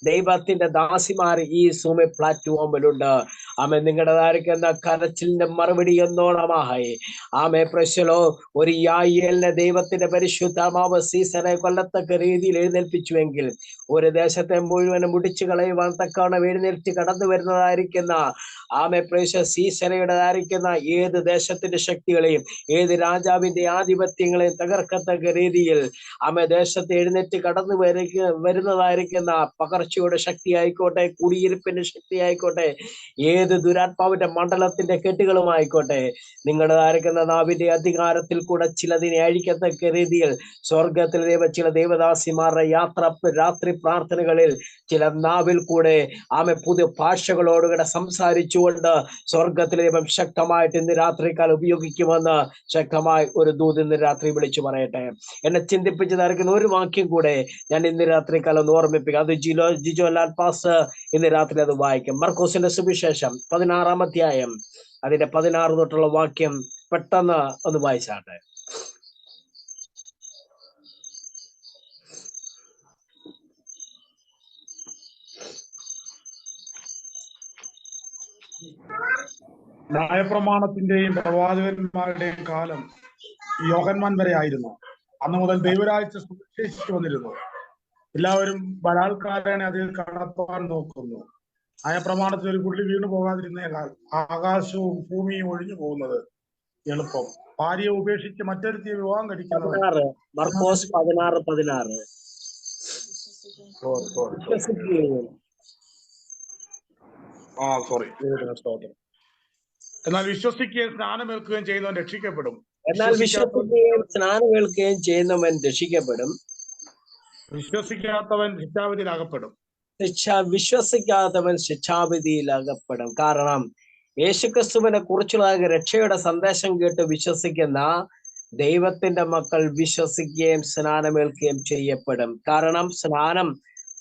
ദൈവത്തിന്റെ ദാസിമാർ ഈ സൂമി പ്ലാറ്റ്ഫോമിലുണ്ട്. നിങ്ങളുടേതായിരിക്കുന്ന കരച്ചിലിന്റെ മറുപടി എന്നോണമായി പ്രൈസലോ ഒരു യായേലിനെ ദൈവത്തിന്റെ പരിശുദ്ധാത്മാവ് സീസറെ കൊല്ലത്തക്ക രീതിയിൽ എഴുന്നേൽപ്പിച്ചുവെങ്കിൽ, ഒരു ദേശത്തെ മുഴുവനും മുടിച്ചു കളയുവാൻ തക്കവണ്ണം എഴുന്നേൽച്ച് കടന്നു വരുന്നതായിരിക്കുന്ന സീസറയുടേതായിരിക്കുന്ന ഏത് ദേശത്തിന്റെ ശക്തികളെയും ഏത് രാജാവിന്റെ ആധിപത്യങ്ങളെയും തകർക്കത്തക്ക രീതിയിൽ ദേശത്തെ എഴുന്നേറ്റ് കടന്നു വരുന്നതായിരിക്കുന്ന പകർച്ചയുടെ ശക്തി ആയിക്കോട്ടെ, കുടിയിരിപ്പിന്റെ ശക്തി ആയിക്കോട്ടെ, ഏത് ദുരാത്മാവിന്റെ മണ്ഡലത്തിന്റെ കെട്ടുകളുമായിക്കോട്ടെ, നിങ്ങളുടേതായിരിക്കുന്ന നാവിന്റെ അധികാരത്തിൽ കൂടെ ചിലതിനെ അഴിക്കത്തക്ക രീതിയിൽ സ്വർഗത്തിൽ ചില ദേവദാസിമാരുടെ രാത്രി പ്രാർത്ഥനകളിൽ ചില നാവിൽ കൂടെ പുതിയ ഭാഷകളോടുകൂടെ സംസാരിച്ചുകൊണ്ട് സ്വർഗത്തിലെ ദൈവം ശക്തമായിട്ട് ഇന്ന് രാത്രിക്കാലം ഉപയോഗിക്കുമെന്ന് ശക്തമായി ഒരു ദൂത് ഇന്ന് രാത്രി വിളിച്ചു പറയട്ടെ. എന്നെ ചിന്തിപ്പിച്ചതായിരിക്കുന്ന ഒരു വാക്യം കൂടെ ഞാൻ ഇന്ന് രാത്രിക്കാലം ഒന്ന് ഓർമ്മിപ്പിക്കാം. അത് ജിജോ ലാൽ പാസ് ഇന്ന് രാത്രി അത് വായിക്കും. മർക്കോസിന്റെ സുവിശേഷം 16-ാം അധ്യായം അതിന്റെ 16 തൊട്ടുള്ള വാക്യം പെട്ടെന്ന് ഒന്ന് വായിച്ചാട്ടെ. ന്യായപ്രമാണത്തിന്റെയും പ്രവാചകന്മാരുടെയും കാലം യോഹന്നാൻ വരെ ആയിരുന്നു. അന്ന് മുതൽ ദൈവരാജ്യത്തെ സുവിശേഷിച്ചു വന്നിരുന്നു. എല്ലാവരും ബലാത്കാരനെ അതിൽ കടപ്പാൻ നോക്കുന്നു. ന്യായപ്രമാണത്തിൽ ഒരു പുള്ളി വീണു പോകാതിരുന്നേക്കാൾ ആകാശവും ഭൂമിയും ഒഴിഞ്ഞു പോകുന്നത് എളുപ്പം. ഭാര്യയെ ഉപേക്ഷിച്ച് മറ്റൊരുത്തിയെ വിവാഹം കഴിക്കുന്നത്. മർക്കോസ് 16:16. സോറി. എന്നാൽ വിശ്വസിക്കുകയും സ്നാനമേൽക്കുകയും ചെയ്യുന്നവൻ രക്ഷിക്കപ്പെടും. എന്നാൽ വിശ്വസിക്കുകയും സ്നാനമേൽക്കുകയും ചെയ്യുന്നവൻ രക്ഷിക്കപ്പെടും. വിശ്വസിക്കാത്തവൻ ശിക്ഷാവിധിയിലാകപ്പെടും. വിശ്വസിക്കാത്തവൻ ശിക്ഷാവിധിയിലാകപ്പെടും. കാരണം യേശുക്രിസ്തുവിനെ കുറിച്ചുള്ള രക്ഷയുടെ സന്ദേശം കേട്ട് വിശ്വസിക്കുന്ന ദൈവത്തിന്റെ മക്കൾ വിശ്വസിക്കുകയും സ്നാനമേൽക്കുകയും ചെയ്യപ്പെടും. കാരണം സ്നാനം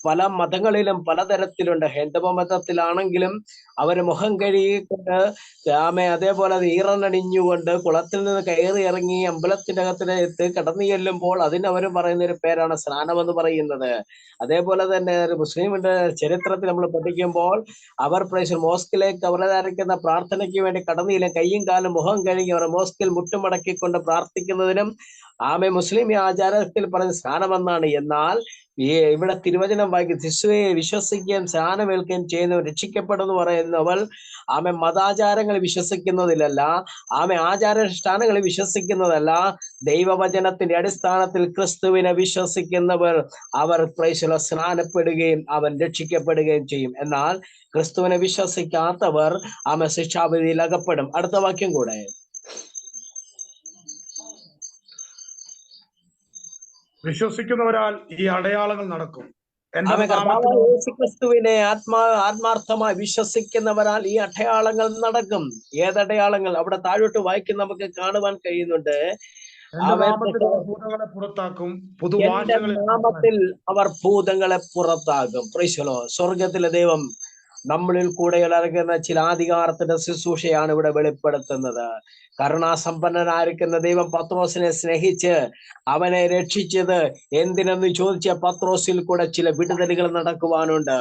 പല മതങ്ങളിലും പലതരത്തിലുണ്ട്. ഹൈന്ദവ മതത്തിലാണെങ്കിലും അവര് മുഖം കഴുകിക്കൊണ്ട് അതേപോലെ അത് ഈറനണിഞ്ഞുകൊണ്ട് കുളത്തിൽ നിന്ന് കയറി ഇറങ്ങി അമ്പലത്തിന്റെ അകത്തിനകത്ത് കടന്നു ചെല്ലുമ്പോൾ അതിന് അവർ പറയുന്ന ഒരു പേരാണ് സ്നാനം എന്ന് പറയുന്നത്. അതേപോലെ തന്നെ മുസ്ലിമിന്റെ ചരിത്രത്തിൽ നമ്മൾ പഠിക്കുമ്പോൾ അവർ മോസ്കിലേക്ക് അവരറിയിക്കുന്ന പ്രാർത്ഥനയ്ക്ക് വേണ്ടി കടന്നില്ല കയ്യും കാലും മുഖം കഴുകി അവർ മോസ്കിൽ മുട്ടുമടക്കിക്കൊണ്ട് പ്രാർത്ഥിക്കുന്നതിനും മുസ്ലിം ആചാരത്തിൽ പറഞ്ഞ സ്നാനമെന്നാണ്. എന്നാൽ ഇവിടെ തിരുവചനം വായിക്കും, ശിശുവെ വിശ്വസിക്കുകയും സ്നാനമേൽക്കുകയും ചെയ്യുന്നവർ രക്ഷിക്കപ്പെടുമെന്ന് പറയുന്നവൾ മതാചാരങ്ങൾ വിശ്വസിക്കുന്നതിലല്ല, ആചാരാനുഷ്ഠാനങ്ങൾ വിശ്വസിക്കുന്നതല്ല, ദൈവവചനത്തിന്റെ അടിസ്ഥാനത്തിൽ ക്രിസ്തുവിനെ വിശ്വസിക്കുന്നവർ അവർ സ്നാനപ്പെടുകയും അവൻ രക്ഷിക്കപ്പെടുകയും ചെയ്യും. എന്നാൽ ക്രിസ്തുവിനെ വിശ്വസിക്കാത്തവർ ശിക്ഷാവിധിയിൽ അകപ്പെടും. അടുത്ത വാക്യം കൂടെ. വിശ്വസിക്കുന്നവരാൽ ഈ അടയാളങ്ങൾ നടക്കും. യേശുക്രിസ്തുവിനെ ആത്മാർത്ഥമായി വിശ്വസിക്കുന്നവരാൽ ഈ അടയാളങ്ങൾ നടക്കും. ഏതടയാളങ്ങൾ? അവിടെ താഴോട്ട് വായിക്കും നമുക്ക് കാണുവാൻ കഴിയുന്നുണ്ട്. നാമത്തിൽ അവർ ഭൂതങ്ങളെ പുറത്താക്കും. സ്വർഗത്തിലെ ദൈവം നമ്മളിൽ കൂടെ ഇറങ്ങുന്ന ചില അധികാരത്തിന്റെ ശുശ്രൂഷയാണ് ഇവിടെ വെളിപ്പെടുത്തുന്നത്. കരുണാസമ്പന്നനായിരിക്കുന്ന ദൈവം പത്രോസിനെ സ്നേഹിച്ച് അവനെ രക്ഷിച്ചത് എന്തിനെന്ന് ചോദിച്ച പത്രോസിൽ കൂടെ ചില വിടുതലുകൾ നടക്കുവാനുണ്ട്.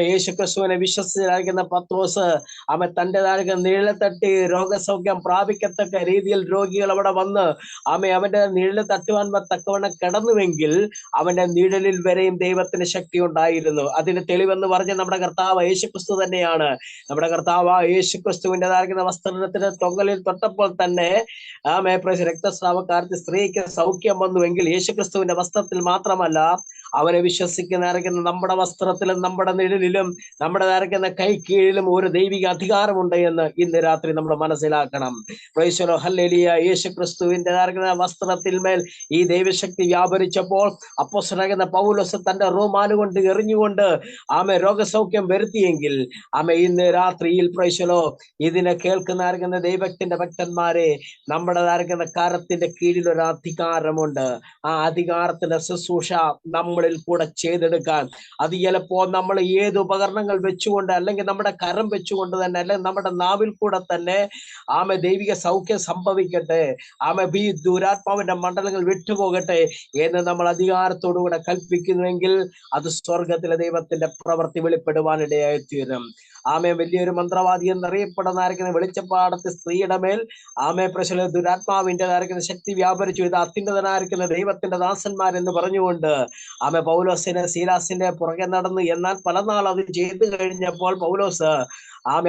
യേശുക്രിസ്തുവിനെ വിശ്വസിച്ചായിരിക്കുന്ന പത്രോസ് തൻ്റെതായിരിക്കുന്ന നിഴലെ തട്ടി രോഗസൗഖ്യം പ്രാപിക്കത്തക്ക രീതിയിൽ രോഗികൾ അവിടെ വന്ന് അവന്റെ നിഴല് തട്ടുവാൻ തക്കവണ്ണം കിടന്നുവെങ്കിൽ അവന്റെ നിഴലിൽ വരെയും ദൈവത്തിന് ശക്തി ഉണ്ടായിരുന്നു. അതിന് തെളിവെന്ന് പറഞ്ഞ നമ്മുടെ കർത്താവ് യേശുക്രിസ്തു തന്നെയാണ്. നമ്മുടെ കർത്താവ് യേശുക്രിസ്തുവിൻ്റെതായിരിക്കുന്ന വസ്ത്രത്തിന്റെ തൊങ്ങലിൽ തൊട്ടപ്പോൾ തന്നെ രക്തസ്രാവക്കാരത്തി സ്ത്രീക്ക് സൗഖ്യം വന്നുവെങ്കിൽ യേശുക്രിസ്തുവിന്റെ വസ്ത്രത്തിൽ മാത്രമല്ല, അവനെ വിശ്വസിക്കുന്ന നമ്മുടെ വസ്ത്രത്തിലും നമ്മുടെ നിഴലിലും നമ്മുടെ ധാരക്കുന്ന കൈ കീഴിലും ഒരു ദൈവിക അധികാരമുണ്ട് എന്ന് ഇന്ന് രാത്രി നമ്മൾ മനസ്സിലാക്കണം. പ്രൈസലോ ഹല്ലേലൂയ. യേശുക്രിസ്തുവിന്റെ ധാരക്കുന്ന വസ്ത്രത്തിന്മേൽ ഈ ദൈവശക്തി വ്യാപരിച്ചപ്പോൾ അപ്പോസ്തലനാകുന്ന പൗലോസ് തന്റെ റൂമാല് കൊണ്ട് എറിഞ്ഞുകൊണ്ട് രോഗസൗഖ്യം വരുത്തിയെങ്കിൽ ഇന്ന് രാത്രിയിൽ പ്രൈസലോ ഇതിനെ കേൾക്കുന്ന ദൈവത്തിന്റെ ഭക്തന്മാരെ നമ്മുടെ ധാരക്കുന്ന കരത്തിന്റെ കീഴിൽ ഒരു അധികാരമുണ്ട്. ആ അധികാരത്തിന്റെ ശുശ്രൂഷ നമ്മളിൽ കൂടെ ചെയ്തെടുക്കാൻ അത് ചിലപ്പോൾ നമ്മൾ ഏത് ഉപകരണങ്ങൾ വെച്ചുകൊണ്ട് അല്ലെങ്കിൽ നമ്മുടെ കരം വെച്ചുകൊണ്ട് തന്നെ അല്ലെങ്കിൽ നമ്മുടെ നാവിൽ കൂടെ തന്നെ ദൈവിക സൗഖ്യം സംഭവിക്കട്ടെ, ഈ ദുരാത്മാവിന്റെ മണ്ഡലങ്ങൾ വിട്ടുപോകട്ടെ എന്ന് നമ്മൾ അധികാരത്തോടുകൂടെ കൽപ്പിക്കുന്നുവെങ്കിൽ അത് സ്വർഗത്തിലെ ദൈവത്തിന്റെ പ്രവൃത്തി വെളിപ്പെടുവാനിടയായി തീരും. വലിയൊരു മന്ത്രവാദി എന്നറിയപ്പെടുന്ന വെളിച്ചപ്പാടത്തെ സ്ത്രീയുടെ മേൽ ദുരാത്മാവിന്റെ ശക്തി വ്യാപരിച്ചു. ഇത് അത്യുന്നതനായിരിക്കുന്ന ദൈവത്തിന്റെ ദാസന്മാരെന്ന് പറഞ്ഞുകൊണ്ട് പൗലോസിനെ സീലാസിന്റെ പുറകെ നടന്നു. എന്നാൽ പല നാൾ അത് ചെയ്തു കഴിഞ്ഞപ്പോൾ പൗലോസ്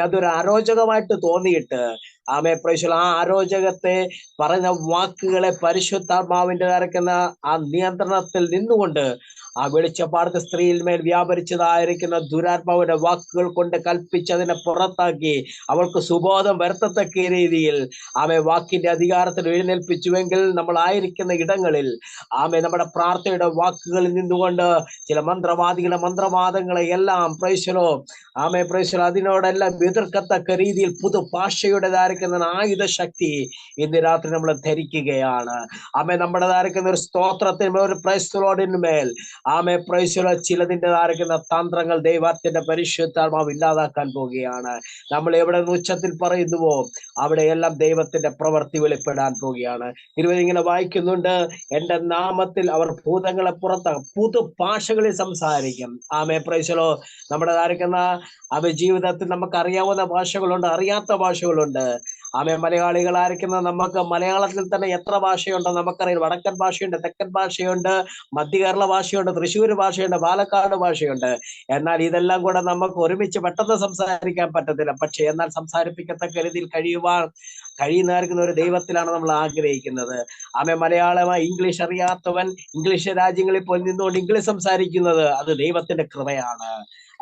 അതൊരു അരോചകമായിട്ട് തോന്നിയിട്ട് ആമേ പ്രൈസലോ ആ അരോചകത്തെ പറഞ്ഞ വാക്കുകളെ പരിശുദ്ധാത്മാവിന്റെ നിറയ്ക്കുന്ന ആ നിയന്ത്രണത്തിൽ നിന്നുകൊണ്ട് ആ വെളിച്ചപ്പാടത്തെ സ്ത്രീയിൽ മേൽ വ്യാപരിച്ചതായിരിക്കുന്ന ദുരാത്മാവിന്റെ വാക്കുകൾ കൊണ്ട് കൽപ്പിച്ചതിനെ പുറത്താക്കി അവൾക്ക് സുബോധം വരുത്തത്തക്ക രീതിയിൽ ആമെ വാക്കിന്റെ അധികാരത്തിൽ എഴുന്നേൽപ്പിച്ചുവെങ്കിൽ നമ്മൾ ആയിരിക്കുന്ന ഇടങ്ങളിൽ ആമെ നമ്മുടെ പ്രാർത്ഥനയുടെ വാക്കുകളിൽ നിന്നുകൊണ്ട് ചില മന്ത്രവാദികളുടെ മന്ത്രവാദങ്ങളെ എല്ലാം പ്രൈസലോ ആമെ പ്രൈസലോ അതിനോടെല്ലാം എതിർക്കത്തക്ക രീതിയിൽ പുതുഭാഷയുടേതായിരിക്കുന്ന ആയുധ ശക്തി ഇന്ന് രാത്രി നമ്മൾ ധരിക്കുകയാണ്. ആമെ നമ്മുടേതായിരിക്കുന്ന ഒരു സ്തോത്രത്തിന് ഒരു പ്രൈസലോടിന്മേൽ ആമെ പ്രൈസലോ ചിലതിൻ്റെതായിരിക്കുന്ന തന്ത്രങ്ങൾ ദൈവത്തിന്റെ പരിശുദ്ധാത്മാവ് ഇല്ലാതാക്കാൻ പോവുകയാണ്. നമ്മൾ എവിടെ ഉച്ചത്തിൽ പറയുന്നുവോ അവിടെയെല്ലാം ദൈവത്തിന്റെ പ്രവൃത്തി വെളിപ്പെടാൻ പോവുകയാണ്. ഇങ്ങനെ വായിക്കുന്നുണ്ട്, എന്റെ നാമത്തിൽ അവർ ഭൂതങ്ങളെ പുറത്താക്കും, പുതുഭാഷകളിൽ സംസാരിക്കും. ആമേ പ്രൈസലോ നമ്മുടേതായിരിക്കുന്ന ആമേ ജീവിതത്തിൽ നമുക്ക് അറിയാവുന്ന ഭാഷകളുണ്ട്, അറിയാത്ത ഭാഷകളുണ്ട്. ആമേ മലയാളികളായിരിക്കുന്ന നമുക്ക് മലയാളത്തിൽ തന്നെ എത്ര ഭാഷയുണ്ടോ നമുക്കറിയാം. വടക്കൻ ഭാഷയുണ്ട്, തെക്കൻ ഭാഷയുണ്ട്, മധ്യകേരള ഭാഷയുണ്ട്, തൃശ്ശൂർ ഭാഷയുണ്ട്, പാലക്കാട് ഭാഷയുണ്ട്. എന്നാൽ ഇതെല്ലാം കൂടെ നമുക്ക് ഒരുമിച്ച് പെട്ടെന്ന് സംസാരിക്കാൻ പറ്റത്തില്ല. പക്ഷെ എന്നാൽ സംസാരിപ്പിക്കത്തക്ക രീതിയിൽ കഴിയുന്നതായിരിക്കുന്ന ഒരു ദൈവത്തിലാണ് നമ്മൾ ആഗ്രഹിക്കുന്നത്. ആമേ മലയാളമായി ഇംഗ്ലീഷ് അറിയാത്തവൻ ഇംഗ്ലീഷ് രാജ്യങ്ങളിൽ പോയി നിന്നുകൊണ്ട് ഇംഗ്ലീഷ് സംസാരിക്കുന്നത് അത് ദൈവത്തിന്റെ കൃപയാണ്.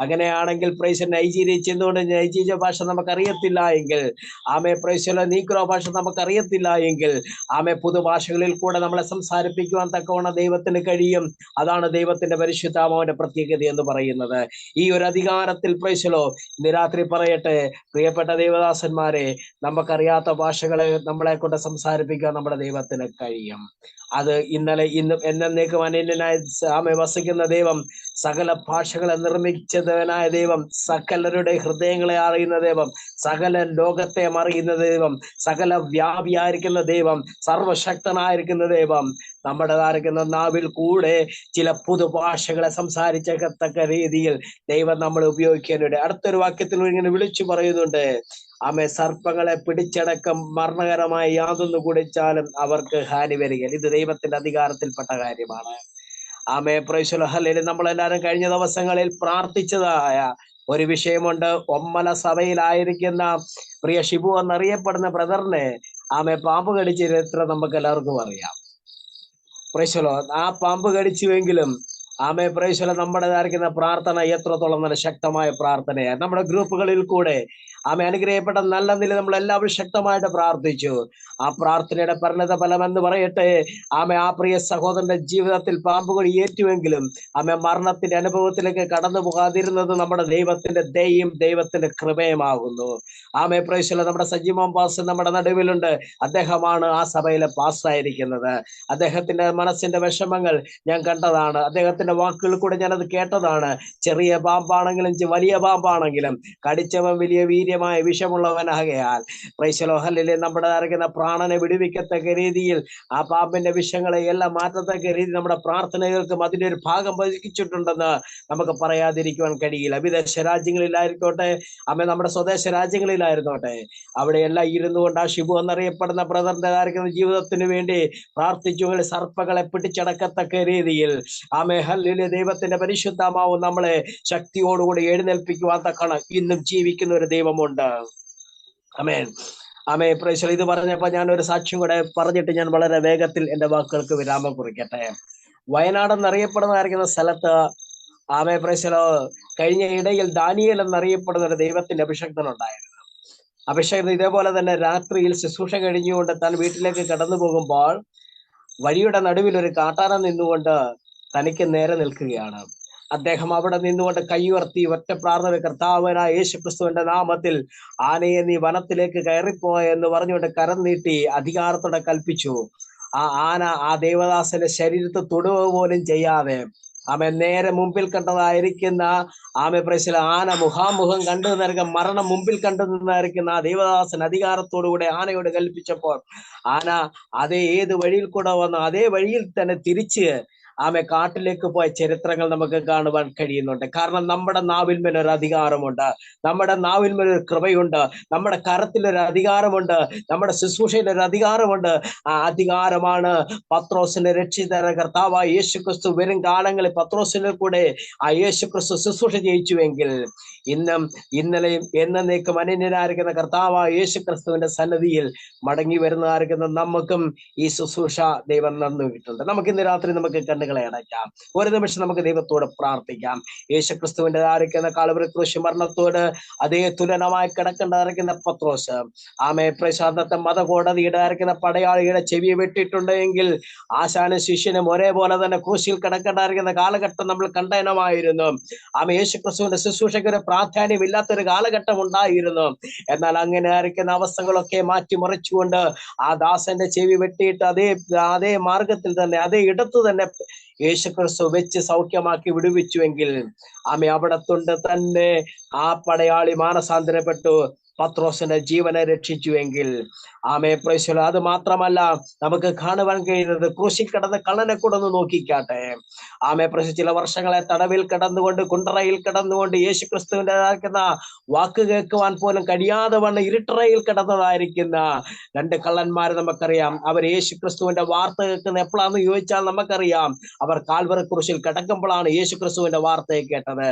അങ്ങനെയാണെങ്കിൽ പ്രൈസ് നൈജീരിയ ചെന്നുകൊണ്ട് നൈജീരിയ ഭാഷ നമുക്ക് അറിയത്തില്ല എങ്കിൽ, ആമേ പ്രൈസലോ നീഗ്രോ ഭാഷ നമുക്ക് അറിയത്തില്ല എങ്കിൽ, ആമേ പുതുഭാഷകളിൽ കൂടെ നമ്മളെ സംസാരിപ്പിക്കുവാൻ തക്കവണ്ണം ദൈവത്തിന് കഴിയും. അതാണ് ദൈവത്തിന്റെ പരിശുദ്ധാത്മാവിന്റെ പ്രത്യേകത എന്ന് പറയുന്നത്. ഈ ഒരു അധികാരത്തിൽ പ്രൈസലോ ഇന്ന് രാത്രി പറയട്ടെ, പ്രിയപ്പെട്ട ദൈവദാസന്മാരെ, നമുക്കറിയാത്ത ഭാഷകളെ നമ്മളെ കൊണ്ട് സംസാരിപ്പിക്കാൻ നമ്മുടെ ദൈവത്തിന് കഴിയും. അത് ഇന്നലെ ഇന്നും എന്നേക്കും അനന്യനായ ആമേ വസിക്കുന്ന ദൈവം, സകല ഭാഷകളെ നിർമ്മിച്ചവനായ ദൈവം, സകലരുടെ ഹൃദയങ്ങളെ അറിയുന്ന ദൈവം, സകല ലോകത്തെ അറിയുന്ന ദൈവം, സകല വ്യാപിയായിരിക്കുന്ന ദൈവം, സർവശക്തനായിരിക്കുന്ന ദൈവം നമ്മുടേതായിരിക്കുന്ന നാവിൽ കൂടെ ചില പുതുഭാഷകളെ സംസാരിച്ചത്തക്ക രീതിയിൽ ദൈവം നമ്മൾ ഉപയോഗിക്കാനുണ്ട്. അടുത്തൊരു വാക്യത്തിൽ ഇങ്ങനെ വിളിച്ചു പറയുന്നുണ്ട്, ആമേ സർപ്പങ്ങളെ പിടിച്ചടക്കം മരണകരമായി യാതൊന്നു കുടിച്ചാലും അവർക്ക് ഹാനി വരിക. ഇത് ദൈവത്തിന്റെ അധികാരത്തിൽപ്പെട്ട കാര്യമാണ്. ആമേ പ്രൈസലോ ഹല്ലേലൂയ. നമ്മളെല്ലാവരും കഴിഞ്ഞ ദിവസങ്ങളിൽ പ്രാർത്ഥിച്ചതായ ഒരു വിഷയമുണ്ട്. ഒമ്മല സഭയിലായിരിക്കുന്ന പ്രിയ ഷിബു എന്നറിയപ്പെടുന്ന ബ്രദറിനെ ആമേ പാമ്പ് കടിച്ച ചരിത്രം നമുക്ക് എല്ലാവർക്കും അറിയാം. പ്രൈസലോ ആ പാമ്പ് കടിച്ചുവെങ്കിലും ആമേ പ്രൈസലോ നമ്മുടേതായിരിക്കുന്ന പ്രാർത്ഥന എത്രത്തോളം നല്ല ശക്തമായ പ്രാർത്ഥനയാണ്. നമ്മുടെ ഗ്രൂപ്പുകളിൽ കൂടെ ആമേ അനുഗ്രഹിക്കപ്പെട്ട നല്ല നില നമ്മൾ എല്ലാവരും ശക്തമായിട്ട് പ്രാർത്ഥിച്ചു. ആ പ്രാർത്ഥനയുടെ പരിണത ഫലം എന്ന് പറയട്ടെ, ആമേ ആ പ്രിയ സഹോദരന്റെ ജീവിതത്തിൽ പാമ്പുകടി ഏറ്റുവെങ്കിലും ആമേ മരണത്തിന്റെ അനുഭവത്തിലേക്ക് കടന്നു പോകാതിരുന്നത് നമ്മുടെ ദൈവത്തിന്റെ ദയയും ദൈവത്തിന്റെ കൃപയുമാകുന്നു. ആമേ പ്രൈസലോ നമ്മുടെ സജീവം പാസ് നമ്മുടെ നടുവിലുണ്ട്. അദ്ദേഹമാണ് ആ സഭയിലെ പാസ്സായിരിക്കുന്നത്. അദ്ദേഹത്തിന്റെ മനസ്സിന്റെ വിഷമങ്ങൾ ഞാൻ കണ്ടതാണ്. അദ്ദേഹത്തിന്റെ വാക്കുകൾ കൂടെ ഞാനത് കേട്ടതാണ്. ചെറിയ പാമ്പാണെങ്കിലും വലിയ പാമ്പാണെങ്കിലും കടിച്ചവൻ വലിയ വീര്യമായ വിഷമുള്ളവനാകയാൽ പ്രൈസലോ ഹല്ലേലൂയ നമ്മുടെ അറിയുന്ന പ്രാണനെ വിടുവിക്കത്തക്ക രീതിയിൽ ആ പാമ്പിന്റെ വിഷങ്ങളെ എല്ലാം മാറ്റത്തക്ക രീതിയിൽ നമ്മുടെ പ്രാർത്ഥനകൾക്കും അതിന്റെ ഒരു ഭാഗം വഹിച്ചിട്ടുണ്ടെന്ന് നമുക്ക് പറയാതിരിക്കുവാൻ കഴിയില്ല. വിദേശ രാജ്യങ്ങളിലായിരിക്കോട്ടെ, ആമേ നമ്മുടെ സ്വദേശ രാജ്യങ്ങളിലായിരുന്നോട്ടെ, അവിടെയെല്ലാം ഇരുന്നു കൊണ്ട് ആ ഷിബു എന്നറിയപ്പെടുന്ന ബ്രദറിന്റെ കാര്യക്കുന്ന ജീവിതത്തിന് വേണ്ടി പ്രാർത്ഥിച്ചു. സർപ്പങ്ങളെ പിടിച്ചടക്കത്തക്ക രീതിയിൽ ആമേ ഹല്ലേലൂയ ദൈവത്തിന്റെ പരിശുദ്ധാത്മാവ് നമ്മളെ ശക്തിയോടുകൂടി എഴുന്നേൽപ്പിക്കുവാൻ തക്കണം ഇന്നും ജീവിക്കുന്ന ഒരു ദൈവമുണ്ട്. ആമേൻ ആമേൻ പ്രൈസലോ. ഇത് പറഞ്ഞപ്പോ ഞാൻ ഒരു സാക്ഷ്യം കൂടെ പറഞ്ഞിട്ട് ഞാൻ വളരെ വേഗത്തിൽ എന്റെ വാക്കുകൾക്ക് വിരാമം കുറിക്കട്ടെ. വയനാട് എന്നറിയപ്പെടുന്നതായിരിക്കുന്ന സ്ഥലത്ത് ആമേ പ്രൈസലോ കഴിഞ്ഞ ഇടയിൽ ദാനിയേൽ എന്നറിയപ്പെടുന്ന ഒരു ദൈവത്തിന്റെ അഭിഷക്തനുണ്ടായിരുന്നു. അഭിഷേകൻ ഇതേപോലെ തന്നെ രാത്രിയിൽ ശുശ്രൂഷ കഴിഞ്ഞുകൊണ്ട് താൻ വീട്ടിലേക്ക് കടന്നു പോകുമ്പോൾ വഴിയുടെ നടുവിൽ ഒരു കാട്ടാന നിന്നുകൊണ്ട് തനിക്ക് നേരെ നിൽക്കുകയാണ്. അദ്ദേഹം അവിടെ നിന്നുകൊണ്ട് കൈയുയർത്തി ഒറ്റ പ്രാർത്ഥന, കർത്താവനായ യേശുക്രിസ്തുവിന്റെ നാമത്തിൽ ആനയെ നീ വനത്തിലേക്ക് കയറിപ്പോ എന്ന് പറഞ്ഞുകൊണ്ട് കരം നീട്ടി അധികാരത്തോടെ കൽപ്പിച്ചു. ആ ആന ആ ദേവദാസന്റെ ശരീരത്തെ തൊടുക പോലും ചെയ്യാതെ ആമെ നേരെ മുമ്പിൽ കണ്ടതായിരിക്കുന്ന ആമെ പ്രൈസല ആന മുഖാമുഖം കണ്ടു നിൽക്കുക, മരണം മുമ്പിൽ കണ്ടു നിന്നായിരിക്കുന്ന ആ ദേവദാസൻ അധികാരത്തോടുകൂടെ ആനയോട് കൽപ്പിച്ചപ്പോൾ ആന അതേ ഏത് വഴിയിൽ കൂടെ വന്നു അതേ വഴിയിൽ തന്നെ തിരിച്ച് കാട്ടിലേക്ക് പോയ ചരിത്രങ്ങൾ നമുക്ക് കാണുവാൻ കഴിയുന്നുണ്ട്. കാരണം നമ്മുടെ നാവിന്മേൽ ഒരു അധികാരമുണ്ട്, നമ്മുടെ നാവിന്മേൽ ഒരു കൃപയുണ്ട്, നമ്മുടെ കരത്തിലൊരു അധികാരമുണ്ട്, നമ്മുടെ ശുശ്രൂഷയിൽ ഒരു അധികാരമുണ്ട്. ആ അധികാരമാണ് പത്രോസിനെ രക്ഷിത കർത്താവായ യേശുക്രിസ്തു വരും കാലങ്ങളിൽ പത്രോസിനെ കൂടെ ആ യേശുക്രിസ്തു ശുശ്രൂഷ ചെയ്യിച്ചുവെങ്കിൽ ഇന്നും ഇന്നലെയും എന്നേക്കും അനന്യനായിരിക്കുന്ന കർത്താവായ യേശുക്രിസ്തുവിന്റെ സന്നിധിയിൽ മടങ്ങി വരുന്നതായിരിക്കുന്ന നമുക്കും ഈ ശുശ്രൂഷ ദൈവം നൽകിയിട്ടുണ്ട്. നമുക്ക് ഇന്ന് രാത്രി നമുക്ക് കണ്ണുകളെ അടയ്ക്കാം. ഒരു നിമിഷം നമുക്ക് ദൈവത്തോട് പ്രാർത്ഥിക്കാം. യേശുക്രിസ്തുവിന്റെ ആയിരിക്കുന്ന കാൽവരി ക്രൂശ് മരണത്തോട് അതേ തുലനമായി കിടക്കേണ്ടതായിരിക്കുന്ന പത്രോസ് പ്രശാന്തത്തെ മതകോടതിയുടെ ആയിരിക്കുന്ന പടയാളിയുടെ ചെവിയെ വെട്ടിയിട്ടുണ്ടെങ്കിൽ ആശാനും ശിഷ്യനും ഒരേപോലെ തന്നെ ക്രൂശിൽ കിടക്കേണ്ടതായിരിക്കുന്ന കാലഘട്ടം നമ്മൾ കണ്ടയനമായിരുന്നു. യേശുക്രിസ്തുവിന്റെ ശുശ്രൂഷയ്ക്ക് ഒരു പ്രാധാന്യം ഇല്ലാത്തൊരു കാലഘട്ടം ഉണ്ടായിരുന്നു. എന്നാൽ അങ്ങനെ ആയിരിക്കുന്ന അവസ്ഥകളൊക്കെ മാറ്റിമറിച്ചുകൊണ്ട് ആ ദാസന്റെ ചെവി വെട്ടിയിട്ട് അതേ മാർഗത്തിൽ തന്നെ അതേ ഇടത്ത് തന്നെ യേശുക്രിസ്തു വെച്ച് സൗഖ്യമാക്കി വിടുവിച്ചുവെങ്കിൽ അവിടത്തുണ്ട് തന്നെ ആ പടയാളി മാനസാന്തരപ്പെട്ടു പത്രോസിന്റെ ജീവനെ രക്ഷിച്ചുവെങ്കിൽ പ്രൈസലോ. അത് മാത്രമല്ല നമുക്ക് കാണുവാൻ കഴിയുന്നത് ക്രൂശിൽ കിടന്ന കള്ളനെ കൂടെ ഒന്ന് നോക്കിക്കാട്ടെ. പ്രൈസ് ചില വർഷങ്ങളെ തടവിൽ കിടന്നുകൊണ്ട് കുണ്ടറയിൽ കിടന്നുകൊണ്ട് യേശുക്രിസ്തുവിന്റെ വാക്ക് കേൾക്കുവാൻ പോലും കഴിയാതെ വണ്ണം ഇരുട്ടറയിൽ കിടന്നതായിരിക്കുന്ന രണ്ട് കള്ളന്മാർ നമുക്കറിയാം. അവർ യേശുക്രിസ്തുവിന്റെ വാർത്ത കേൾക്കുന്ന എപ്പോഴാന്ന് ചോദിച്ചാൽ നമുക്കറിയാം, അവർ കാൽവറി ക്രൂശിൽ കിടക്കുമ്പോഴാണ് യേശുക്രിസ്തുവിന്റെ വാർത്തയെ കേട്ടത്.